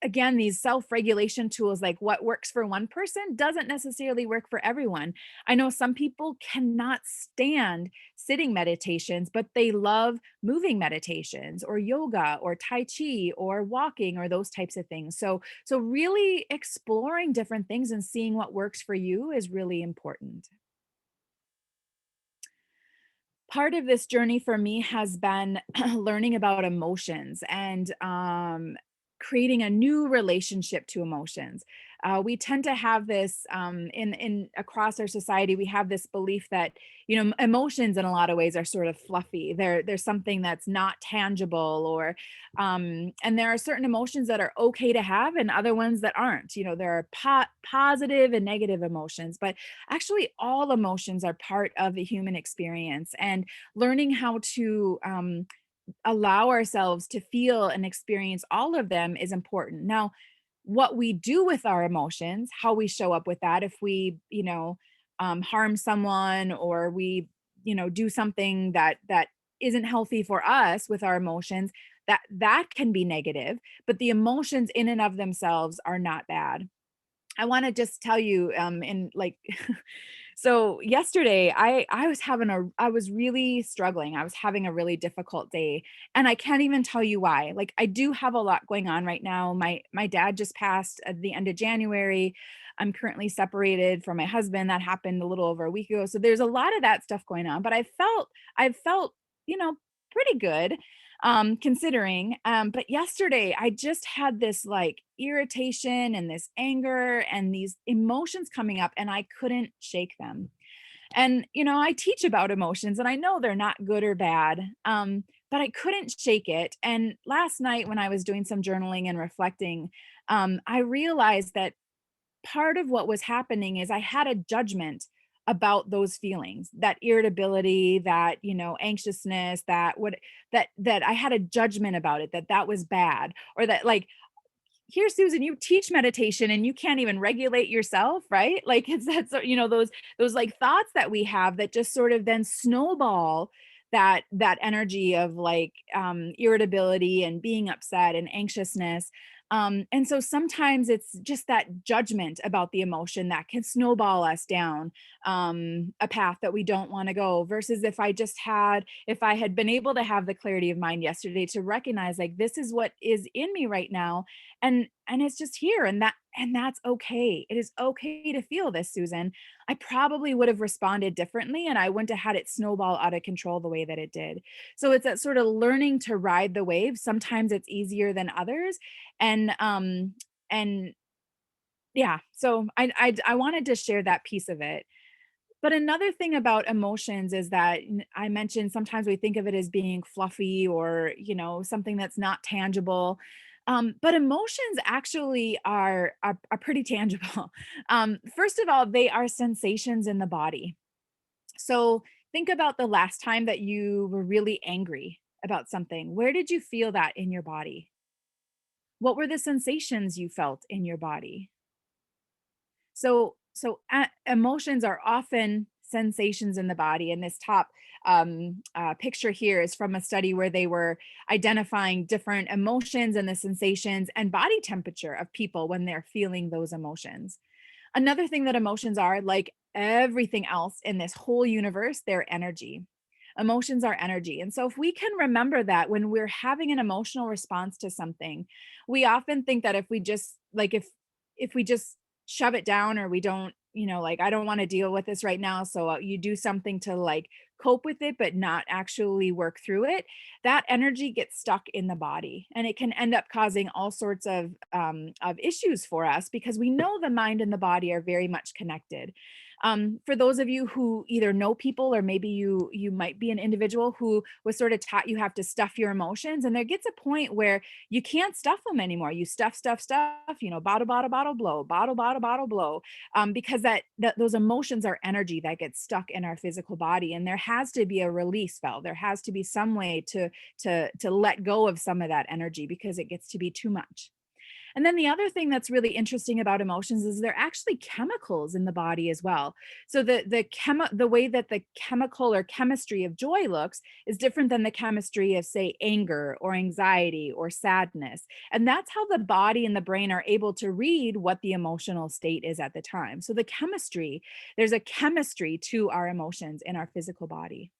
again, these self-regulation tools, like what works for one person doesn't necessarily work for everyone. I know some people cannot stand sitting meditations, but they love moving meditations or yoga or Tai Chi or walking or those types of things. So really exploring different things and seeing what works for you is really important. Part of this journey for me has been learning about emotions and creating a new relationship to emotions. We tend to have this in across our society. We have this belief that emotions in a lot of ways are sort of fluffy. There's something that's not tangible, or and there are certain emotions that are okay to have, and other ones that aren't. There are positive and negative emotions, but actually all emotions are part of the human experience. And learning how to allow ourselves to feel and experience all of them is important. Now, what we do with our emotions, how we show up with that, if we, harm someone, or we, do something that isn't healthy for us with our emotions, that can be negative, but the emotions in and of themselves are not bad. I want to just tell you, in like, so yesterday I was really struggling. I was having a really difficult day, and I can't even tell you why. Like, I do have a lot going on right now. My dad just passed at the end of January. I'm currently separated from my husband. That happened a little over a week ago. So there's a lot of that stuff going on, but I've felt, pretty good, considering. But yesterday I just had this like irritation and this anger and these emotions coming up, and I couldn't shake them. And I teach about emotions, and I know they're not good or bad, but I couldn't shake it. And last night when I was doing some journaling and reflecting, I realized that part of what was happening is I had a judgment about those feelings, that irritability, that anxiousness, that I had a judgment about it, that was bad, or that, like, here, Susan, you teach meditation and you can't even regulate yourself, right? Like, it's that's those like thoughts that we have that just sort of then snowball that energy of like irritability and being upset and anxiousness. And so sometimes it's just that judgment about the emotion that can snowball us down a path that we don't want to go, versus if I had been able to have the clarity of mind yesterday to recognize, like, this is what is in me right now, and it's just here, and that's okay. It is okay to feel this, Susan. I probably would have responded differently, and I wouldn't have had it snowball out of control the way that it did. So it's that sort of learning to ride the wave. Sometimes it's easier than others. And yeah, so I wanted to share that piece of it. But another thing about emotions is that I mentioned sometimes we think of it as being fluffy, or something that's not tangible. But emotions actually are pretty tangible. First of all, they are sensations in the body. So think about the last time that you were really angry about something. Where did you feel that in your body? What were the sensations you felt in your body? So emotions are often sensations in the body. And this top picture here is from a study where they were identifying different emotions and the sensations and body temperature of people when they're feeling those emotions. Another thing that emotions are, like everything else in this whole universe, they're energy. Emotions are energy. And so if we can remember that when we're having an emotional response to something, we often think that if we just like if we just shove it down, or we don't, like, I don't want to deal with this right now, so you do something to like cope with it but not actually work through it, that energy gets stuck in the body, and it can end up causing all sorts of issues for us, because we know the mind and the body are very much connected. For those of you who either know people, or maybe you might be an individual who was sort of taught you have to stuff your emotions, and there gets a point where you can't stuff them anymore. You stuff, bottle, bottle, bottle, blow, bottle, bottle, bottle, blow, because those emotions are energy that gets stuck in our physical body, and there has to be a release valve. There has to be some way to let go of some of that energy, because it gets to be too much. And then the other thing that's really interesting about emotions is they're actually chemicals in the body as well. So the way that the chemical or chemistry of joy looks is different than the chemistry of, say, anger or anxiety or sadness. And that's how the body and the brain are able to read what the emotional state is at the time. So there's a chemistry to our emotions in our physical body.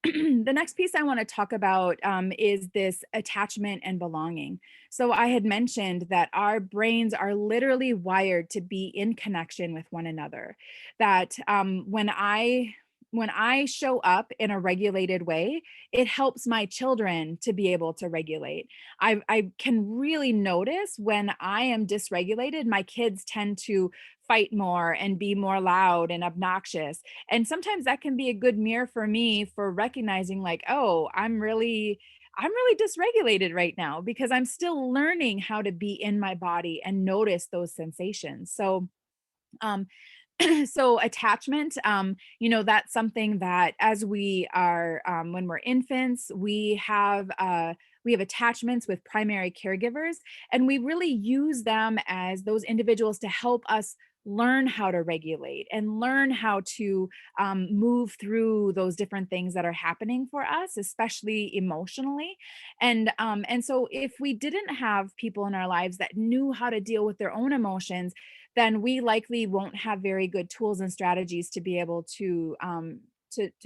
The next piece I want to talk about is this attachment and belonging. So I had mentioned that our brains are literally wired to be in connection with one another. That when I show up in a regulated way, it helps my children to be able to regulate. I can really notice when I am dysregulated, my kids tend to fight more and be more loud and obnoxious. And sometimes that can be a good mirror for me for recognizing, like, oh, I'm really dysregulated right now, because I'm still learning how to be in my body and notice those sensations. So um so attachment, that's something that as we are when we're infants, we have attachments with primary caregivers, and we really use them as those individuals to help us learn how to regulate and learn how to move through those different things that are happening for us, especially emotionally. And so if we didn't have people in our lives that knew how to deal with their own emotions, then we likely won't have very good tools and strategies to be able to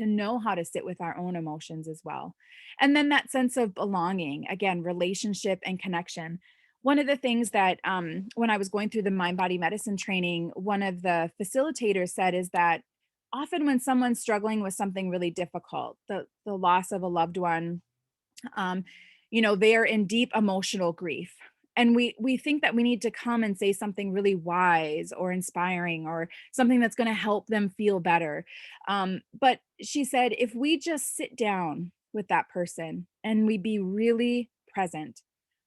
know how to sit with our own emotions as well. And then that sense of belonging, again, relationship and connection. One of the things that when I was going through the mind body medicine training, one of the facilitators said is that often when someone's struggling with something really difficult, the loss of a loved one, um, they are in deep emotional grief. And we think that we need to come and say something really wise or inspiring or something that's going to help them feel better. But she said, if we just sit down with that person and we be really present,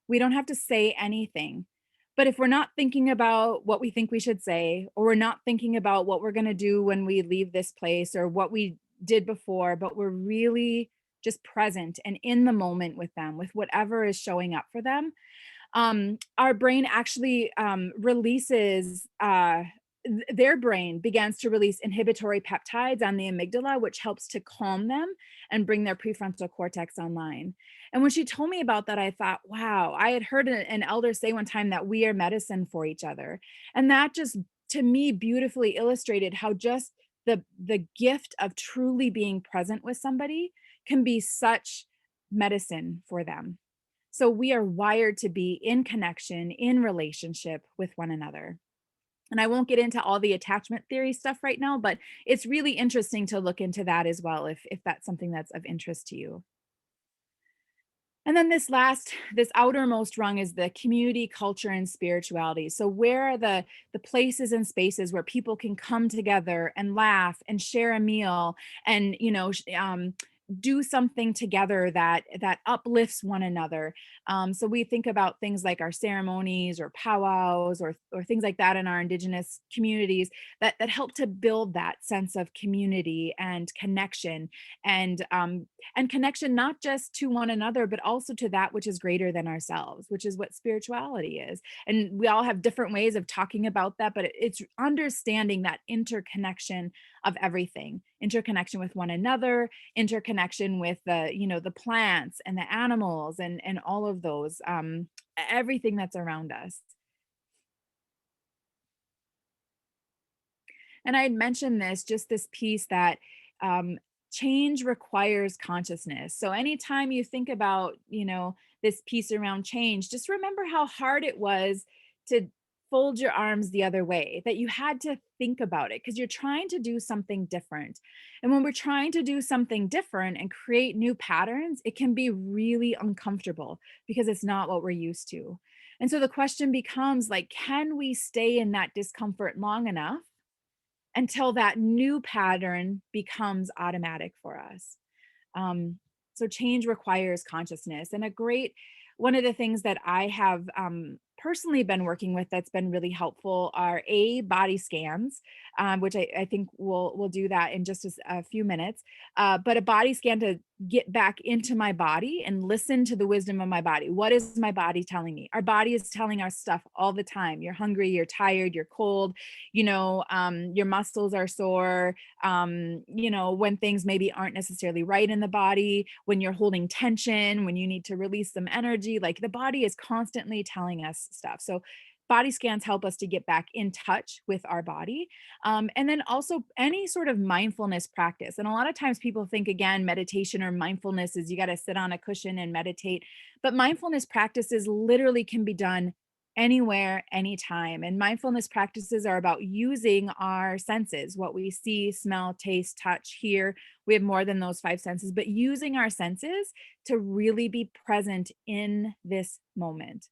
we don't have to say anything. But if we're not thinking about what we think we should say, or we're not thinking about what we're going to do when we leave this place or what we did before, but we're really just present and in the moment with them, with whatever is showing up for them, our brain actually releases their brain begins to release inhibitory peptides on the amygdala, which helps to calm them and bring their prefrontal cortex online. And when she told me about that, I thought, wow, I had heard an elder say one time that we are medicine for each other. And that just, to me, beautifully illustrated how just the gift of truly being present with somebody can be such medicine for them. So we are wired to be in connection, in relationship with one another. And I won't get into all the attachment theory stuff right now, but it's really interesting to look into that as well, if that's something that's of interest to you. And then this outermost rung is the community, culture, and spirituality. So where are the places and spaces where people can come together and laugh and share a meal and, do something together that uplifts one another. So we think about things like our ceremonies or powwows or things like that in our Indigenous communities that help to build that sense of community and connection, and connection not just to one another, but also to that which is greater than ourselves, which is what spirituality is. And we all have different ways of talking about that, but it's understanding that interconnection of everything, interconnection with one another, interconnection with the plants and the animals and all of those, everything that's around us. And I had mentioned this piece that change requires consciousness. So anytime you think about, this piece around change, just remember how hard it was to fold your arms the other way, that you had to think about it because you're trying to do something different. And when we're trying to do something different and create new patterns, it can be really uncomfortable because it's not what we're used to. And so the question becomes like, can we stay in that discomfort long enough until that new pattern becomes automatic for us? So change requires consciousness. And one of the things that I have personally been working with that's been really helpful are body scans, which I think we'll do that in just a few minutes. But a body scan to get back into my body and listen to the wisdom of my body. What is my body telling me? Our body is telling us stuff all the time. You're hungry, you're tired, you're cold, your muscles are sore, when things maybe aren't necessarily right in the body, when you're holding tension, when you need to release some energy, like the body is constantly telling us stuff. So body scans help us to get back in touch with our body. And then also any sort of mindfulness practice. And a lot of times people think, again, meditation or mindfulness is you got to sit on a cushion and meditate. But mindfulness practices literally can be done anywhere, anytime. And mindfulness practices are about using our senses, what we see, smell, taste, touch, hear. We have more than those 5 senses, but using our senses to really be present in this moment.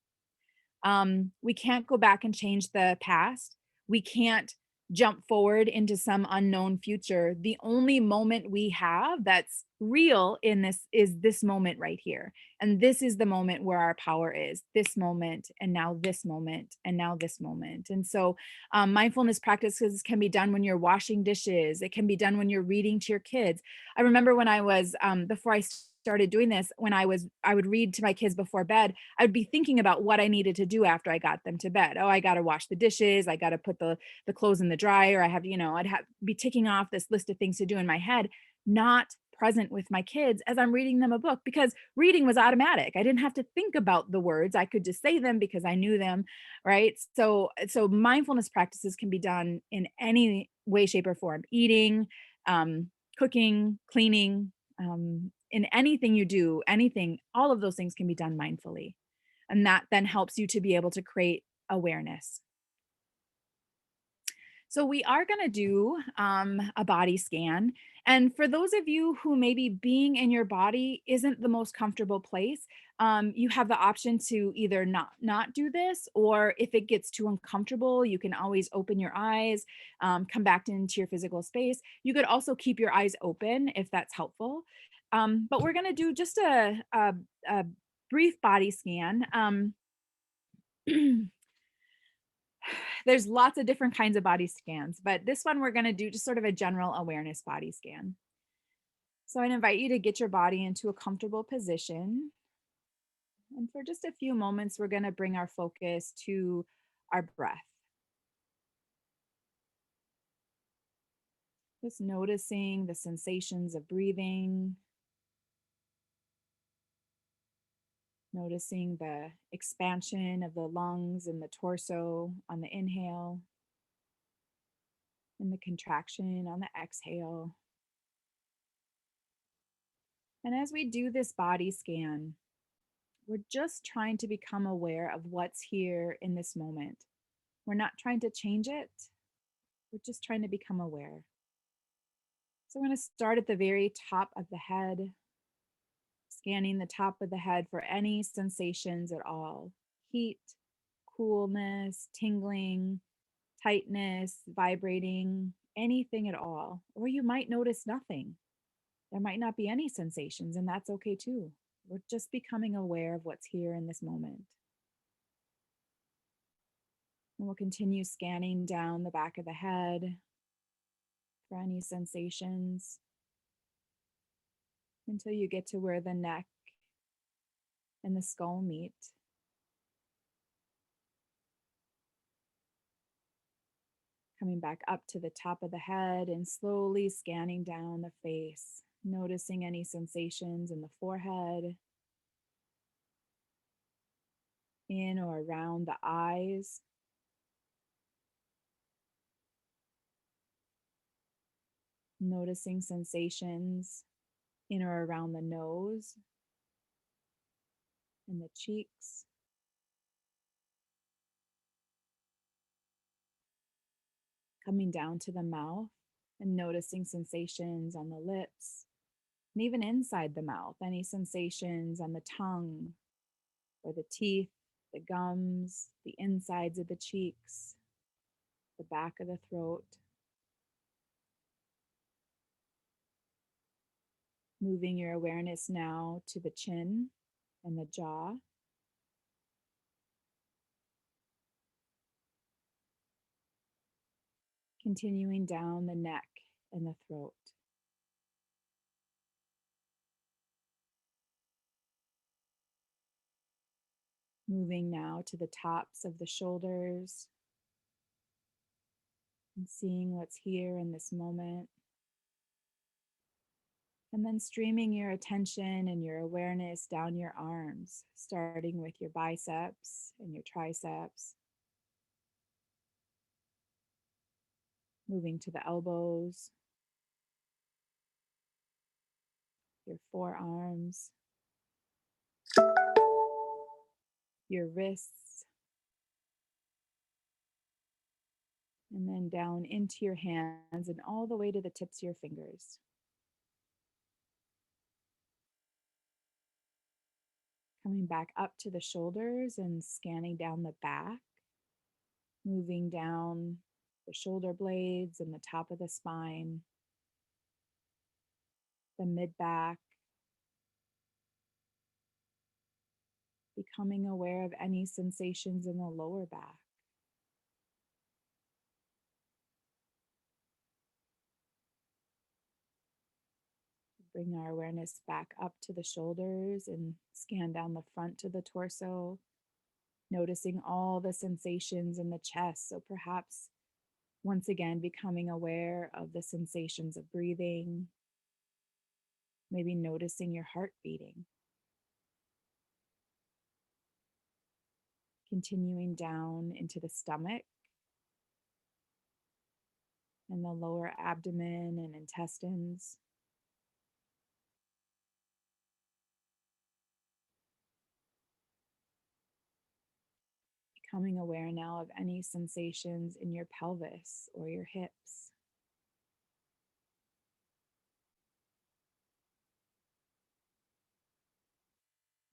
We can't go back and change the past. We can't jump forward into some unknown future. The only moment we have that's real in this is this moment right here. And this is the moment where our power is, this moment, and now this moment, and now this moment. And so mindfulness practices can be done when you're washing dishes. It can be done when you're reading to your kids. I remember when I was, before I started doing this, when I would read to my kids before bed, I would be thinking about what I needed to do after I got them to bed. Oh, I got to wash the dishes. I got to put the clothes in the dryer. I'd be ticking off this list of things to do in my head, not present with my kids as I'm reading them a book, because reading was automatic. I didn't have to think about the words. I could just say them because I knew them, right? So mindfulness practices can be done in any way, shape, or form. Eating, cooking, cleaning, in anything you do, all of those things can be done mindfully. And that then helps you to be able to create awareness. So we are going to do a body scan. And for those of you who maybe being in your body isn't the most comfortable place, you have the option to either not do this, or if it gets too uncomfortable, you can always open your eyes, come back into your physical space. You could also keep your eyes open if that's helpful. But we're going to do just a brief body scan. There's lots of different kinds of body scans, but this one we're going to do just sort of a general awareness body scan. So I'd invite you to get your body into a comfortable position. And for just a few moments, we're going to bring our focus to our breath. Just noticing the sensations of breathing. Noticing the expansion of the lungs and the torso on the inhale, and the contraction on the exhale. And as we do this body scan, we're just trying to become aware of what's here in this moment. We're not trying to change it. We're just trying to become aware. So I'm going to start at the very top of the head, scanning the top of the head for any sensations at all. Heat, coolness, tingling, tightness, vibrating, anything at all. Or you might notice nothing. There might not be any sensations, and that's okay too. We're just becoming aware of what's here in this moment. And we'll continue scanning down the back of the head for any sensations until you get to where the neck and the skull meet. Coming back up to the top of the head and slowly scanning down the face, noticing any sensations in the forehead, in or around the eyes. Noticing sensations in or around the nose and the cheeks. Coming down to the mouth and noticing sensations on the lips and even inside the mouth, any sensations on the tongue or the teeth the gums, the insides of the cheeks, the back of the throat. Moving your awareness now to the chin and the jaw. Continuing down the neck and the throat. Moving now to the tops of the shoulders and seeing what's here in this moment. And then streaming your attention and your awareness down your arms, starting with your biceps and your triceps. Moving to the elbows, your forearms, your wrists, and then down into your hands and all the way to the tips of your fingers. Coming back up to the shoulders and scanning down the back, moving down the shoulder blades and the top of the spine, the mid-back, becoming aware of any sensations in the lower back. Bring our awareness back up to the shoulders and scan down the front to the torso, noticing all the sensations in the chest. So perhaps once again becoming aware of the sensations of breathing, maybe noticing your heart beating. Continuing down into the stomach and the lower abdomen and intestines. Becoming aware now of any sensations in your pelvis or your hips.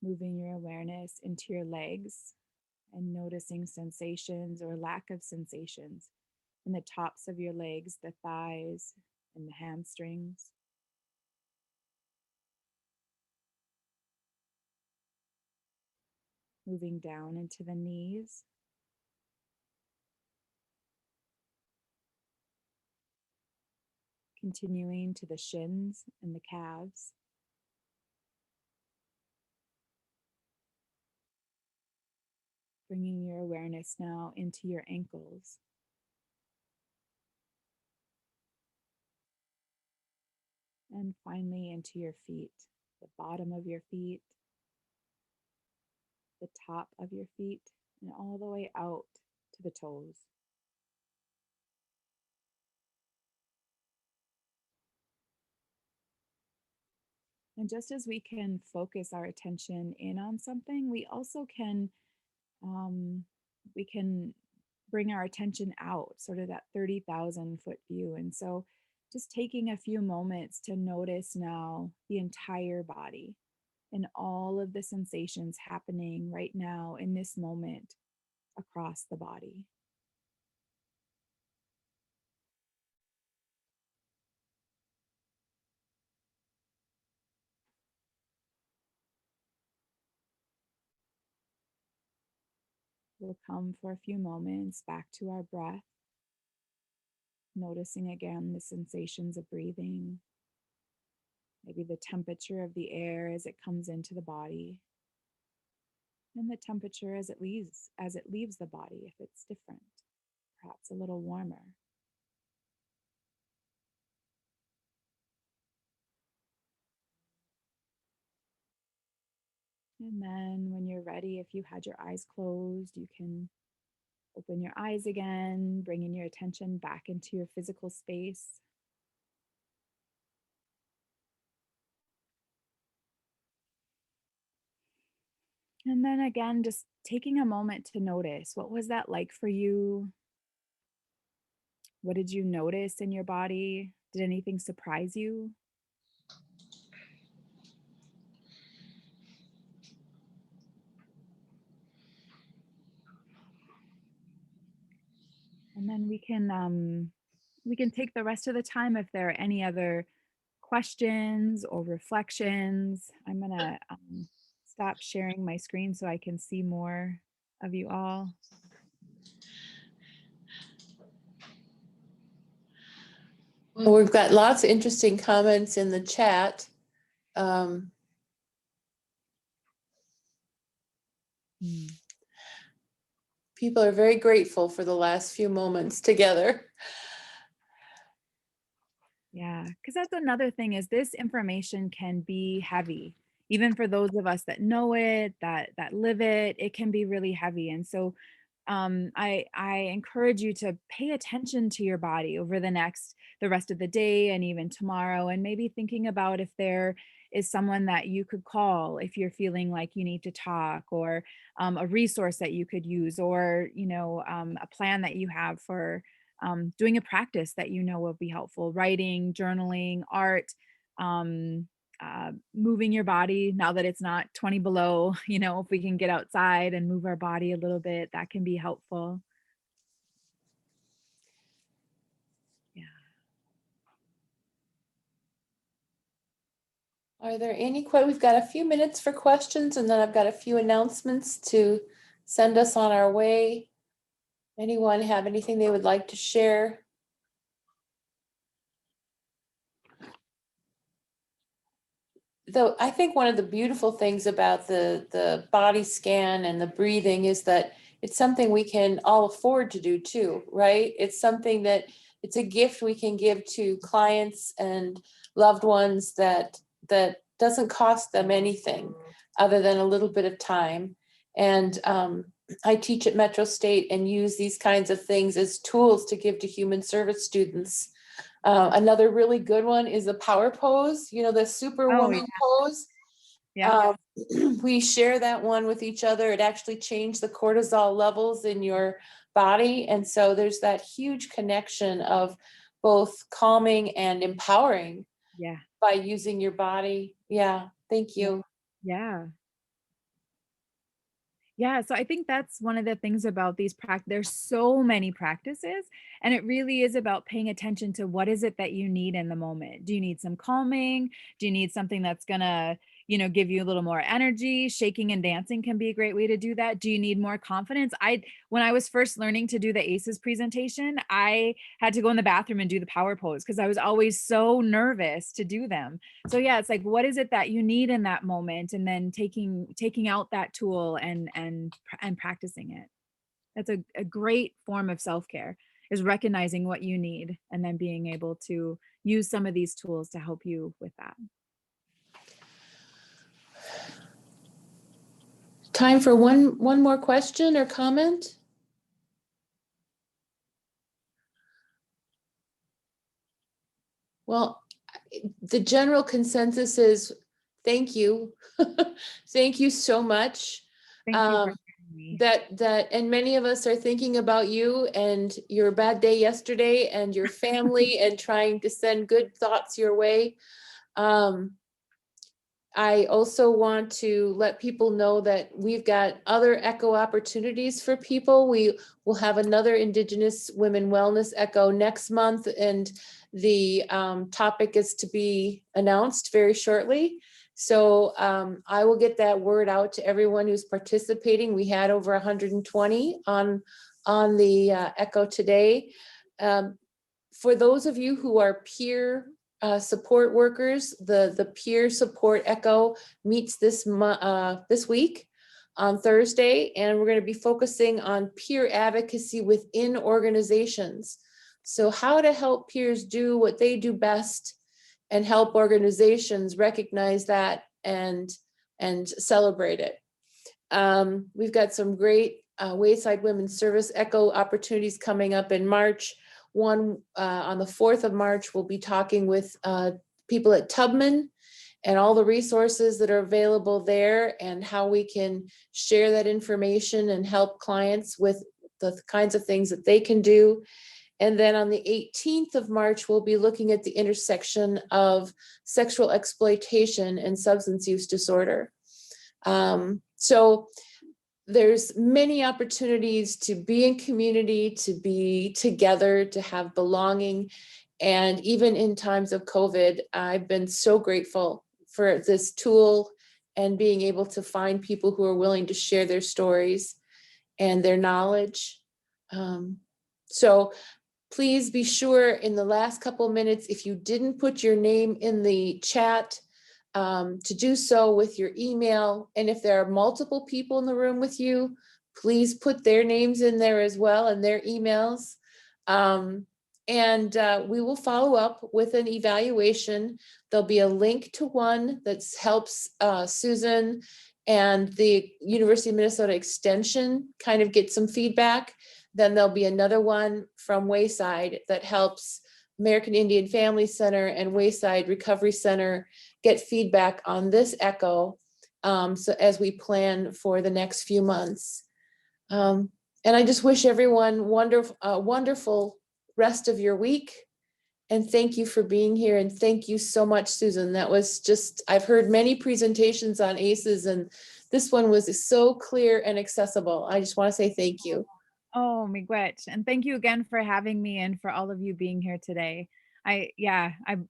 Moving your awareness into your legs and noticing sensations or lack of sensations in the tops of your legs, the thighs, and the hamstrings. Moving down into the knees. Continuing to the shins and the calves. Bringing your awareness now into your ankles. And finally into your feet, the bottom of your feet, the top of your feet, and all the way out to the toes. And just as we can focus our attention in on something, we also can we can bring our attention out, sort of that 30,000 foot view. And so just taking a few moments to notice now the entire body and all of the sensations happening right now in this moment across the body. We'll come for a few moments back to our breath, noticing again the sensations of breathing, maybe the temperature of the air as it comes into the body, and the temperature as it leaves the body if it's different, perhaps a little warmer. And then when you're ready, if you had your eyes closed, you can open your eyes again, bringing your attention back into your physical space. And then again, just taking a moment to notice, what was that like for you? What did you notice in your body? Did anything surprise you? And then we can take the rest of the time if there are any other questions or reflections. I'm gonna stop sharing my screen so I can see more of you all. Well, we've got lots of interesting comments in the chat. People are very grateful for the last few moments together. Yeah, because that's another thing is this information can be heavy. Even for those of us that know it, that live it, it can be really heavy. And so I encourage you to pay attention to your body over the rest of the day and even tomorrow, and maybe thinking about if there is someone that you could call if you're feeling like you need to talk, or a resource that you could use, or a plan that you have for doing a practice that will be helpful: writing, journaling, art, moving your body now that it's not 20 below. If we can get outside and move our body a little bit, that can be helpful. Yeah. Are there any we've got a few minutes for questions, and then I've got a few announcements to send us on our way. Anyone have anything they would like to share? Though I think one of the beautiful things about the body scan and the breathing is that it's something we can all afford to do too, right? It's something that it's a gift we can give to clients and loved ones that doesn't cost them anything other than a little bit of time. And I teach at Metro State and use these kinds of things as tools to give to human service students. Another really good one is the power pose, the superwoman pose. Yeah. We share that one with each other. It actually changed the cortisol levels in your body. And so there's that huge connection of both calming and empowering by using your body. Yeah. Thank you. Yeah. Yeah, so I think that's one of the things about these there's so many practices, and it really is about paying attention to what is it that you need in the moment. Do you need some calming? Do you need something that's gonna, give you a little more energy? Shaking and dancing can be a great way to do that. Do you need more confidence? When I was first learning to do the ACEs presentation, I had to go in the bathroom and do the power pose because I was always so nervous to do them. So yeah, it's like, what is it that you need in that moment, and then taking out that tool and practicing it. That's a great form of self-care, is recognizing what you need and then being able to use some of these tools to help you with that. Time for one more question or comment. Well, the general consensus is thank you. Thank you so much. Thank you for having me. And many of us are thinking about you and your bad day yesterday and your family and trying to send good thoughts your way. I also want to let people know that we've got other ECHO opportunities for people. We will have another Indigenous Women Wellness ECHO next month, and the topic is to be announced very shortly. So I will get that word out to everyone who's participating. We had over 120 on the ECHO today. For those of you who are peer support workers, the peer support ECHO meets this week on Thursday, and we're going to be focusing on peer advocacy within organizations. So how to help peers do what they do best and help organizations recognize that and celebrate it. We've got some great Wayside Women's Service ECHO opportunities coming up in March. One on the 4th of March, we'll be talking with people at Tubman and all the resources that are available there and how we can share that information and help clients with the kinds of things that they can do. And then on the 18th of March, we'll be looking at the intersection of sexual exploitation and substance use disorder. So there's many opportunities to be in community, to be together, to have belonging. And even in times of COVID, I've been so grateful for this tool and being able to find people who are willing to share their stories and their knowledge. So please be sure in the last couple minutes, if you didn't put your name in the chat, to do so with your email. And if there are multiple people in the room with you, please put their names in there as well and their emails. We will follow up with an evaluation. There'll be a link to one that helps Susan and the University of Minnesota Extension kind of get some feedback. Then there'll be another one from Wayside that helps American Indian Family Center and Wayside Recovery Center get feedback on this echo, so as we plan for the next few months. And I just wish everyone wonderful rest of your week. And thank you for being here. And thank you so much, Susan. That was just, I've heard many presentations on ACEs and this one was so clear and accessible. I just want to say thank you. Oh, miigwech. And thank you again for having me and for all of you being here today.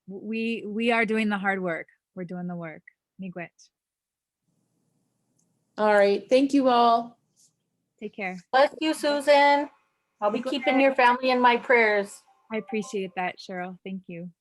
We are doing the hard work. We're doing the work. Miigwech. All right. Thank you all. Take care. Bless you, Susan. I'll be keeping your family in my prayers. I appreciate that, Cheryl. Thank you.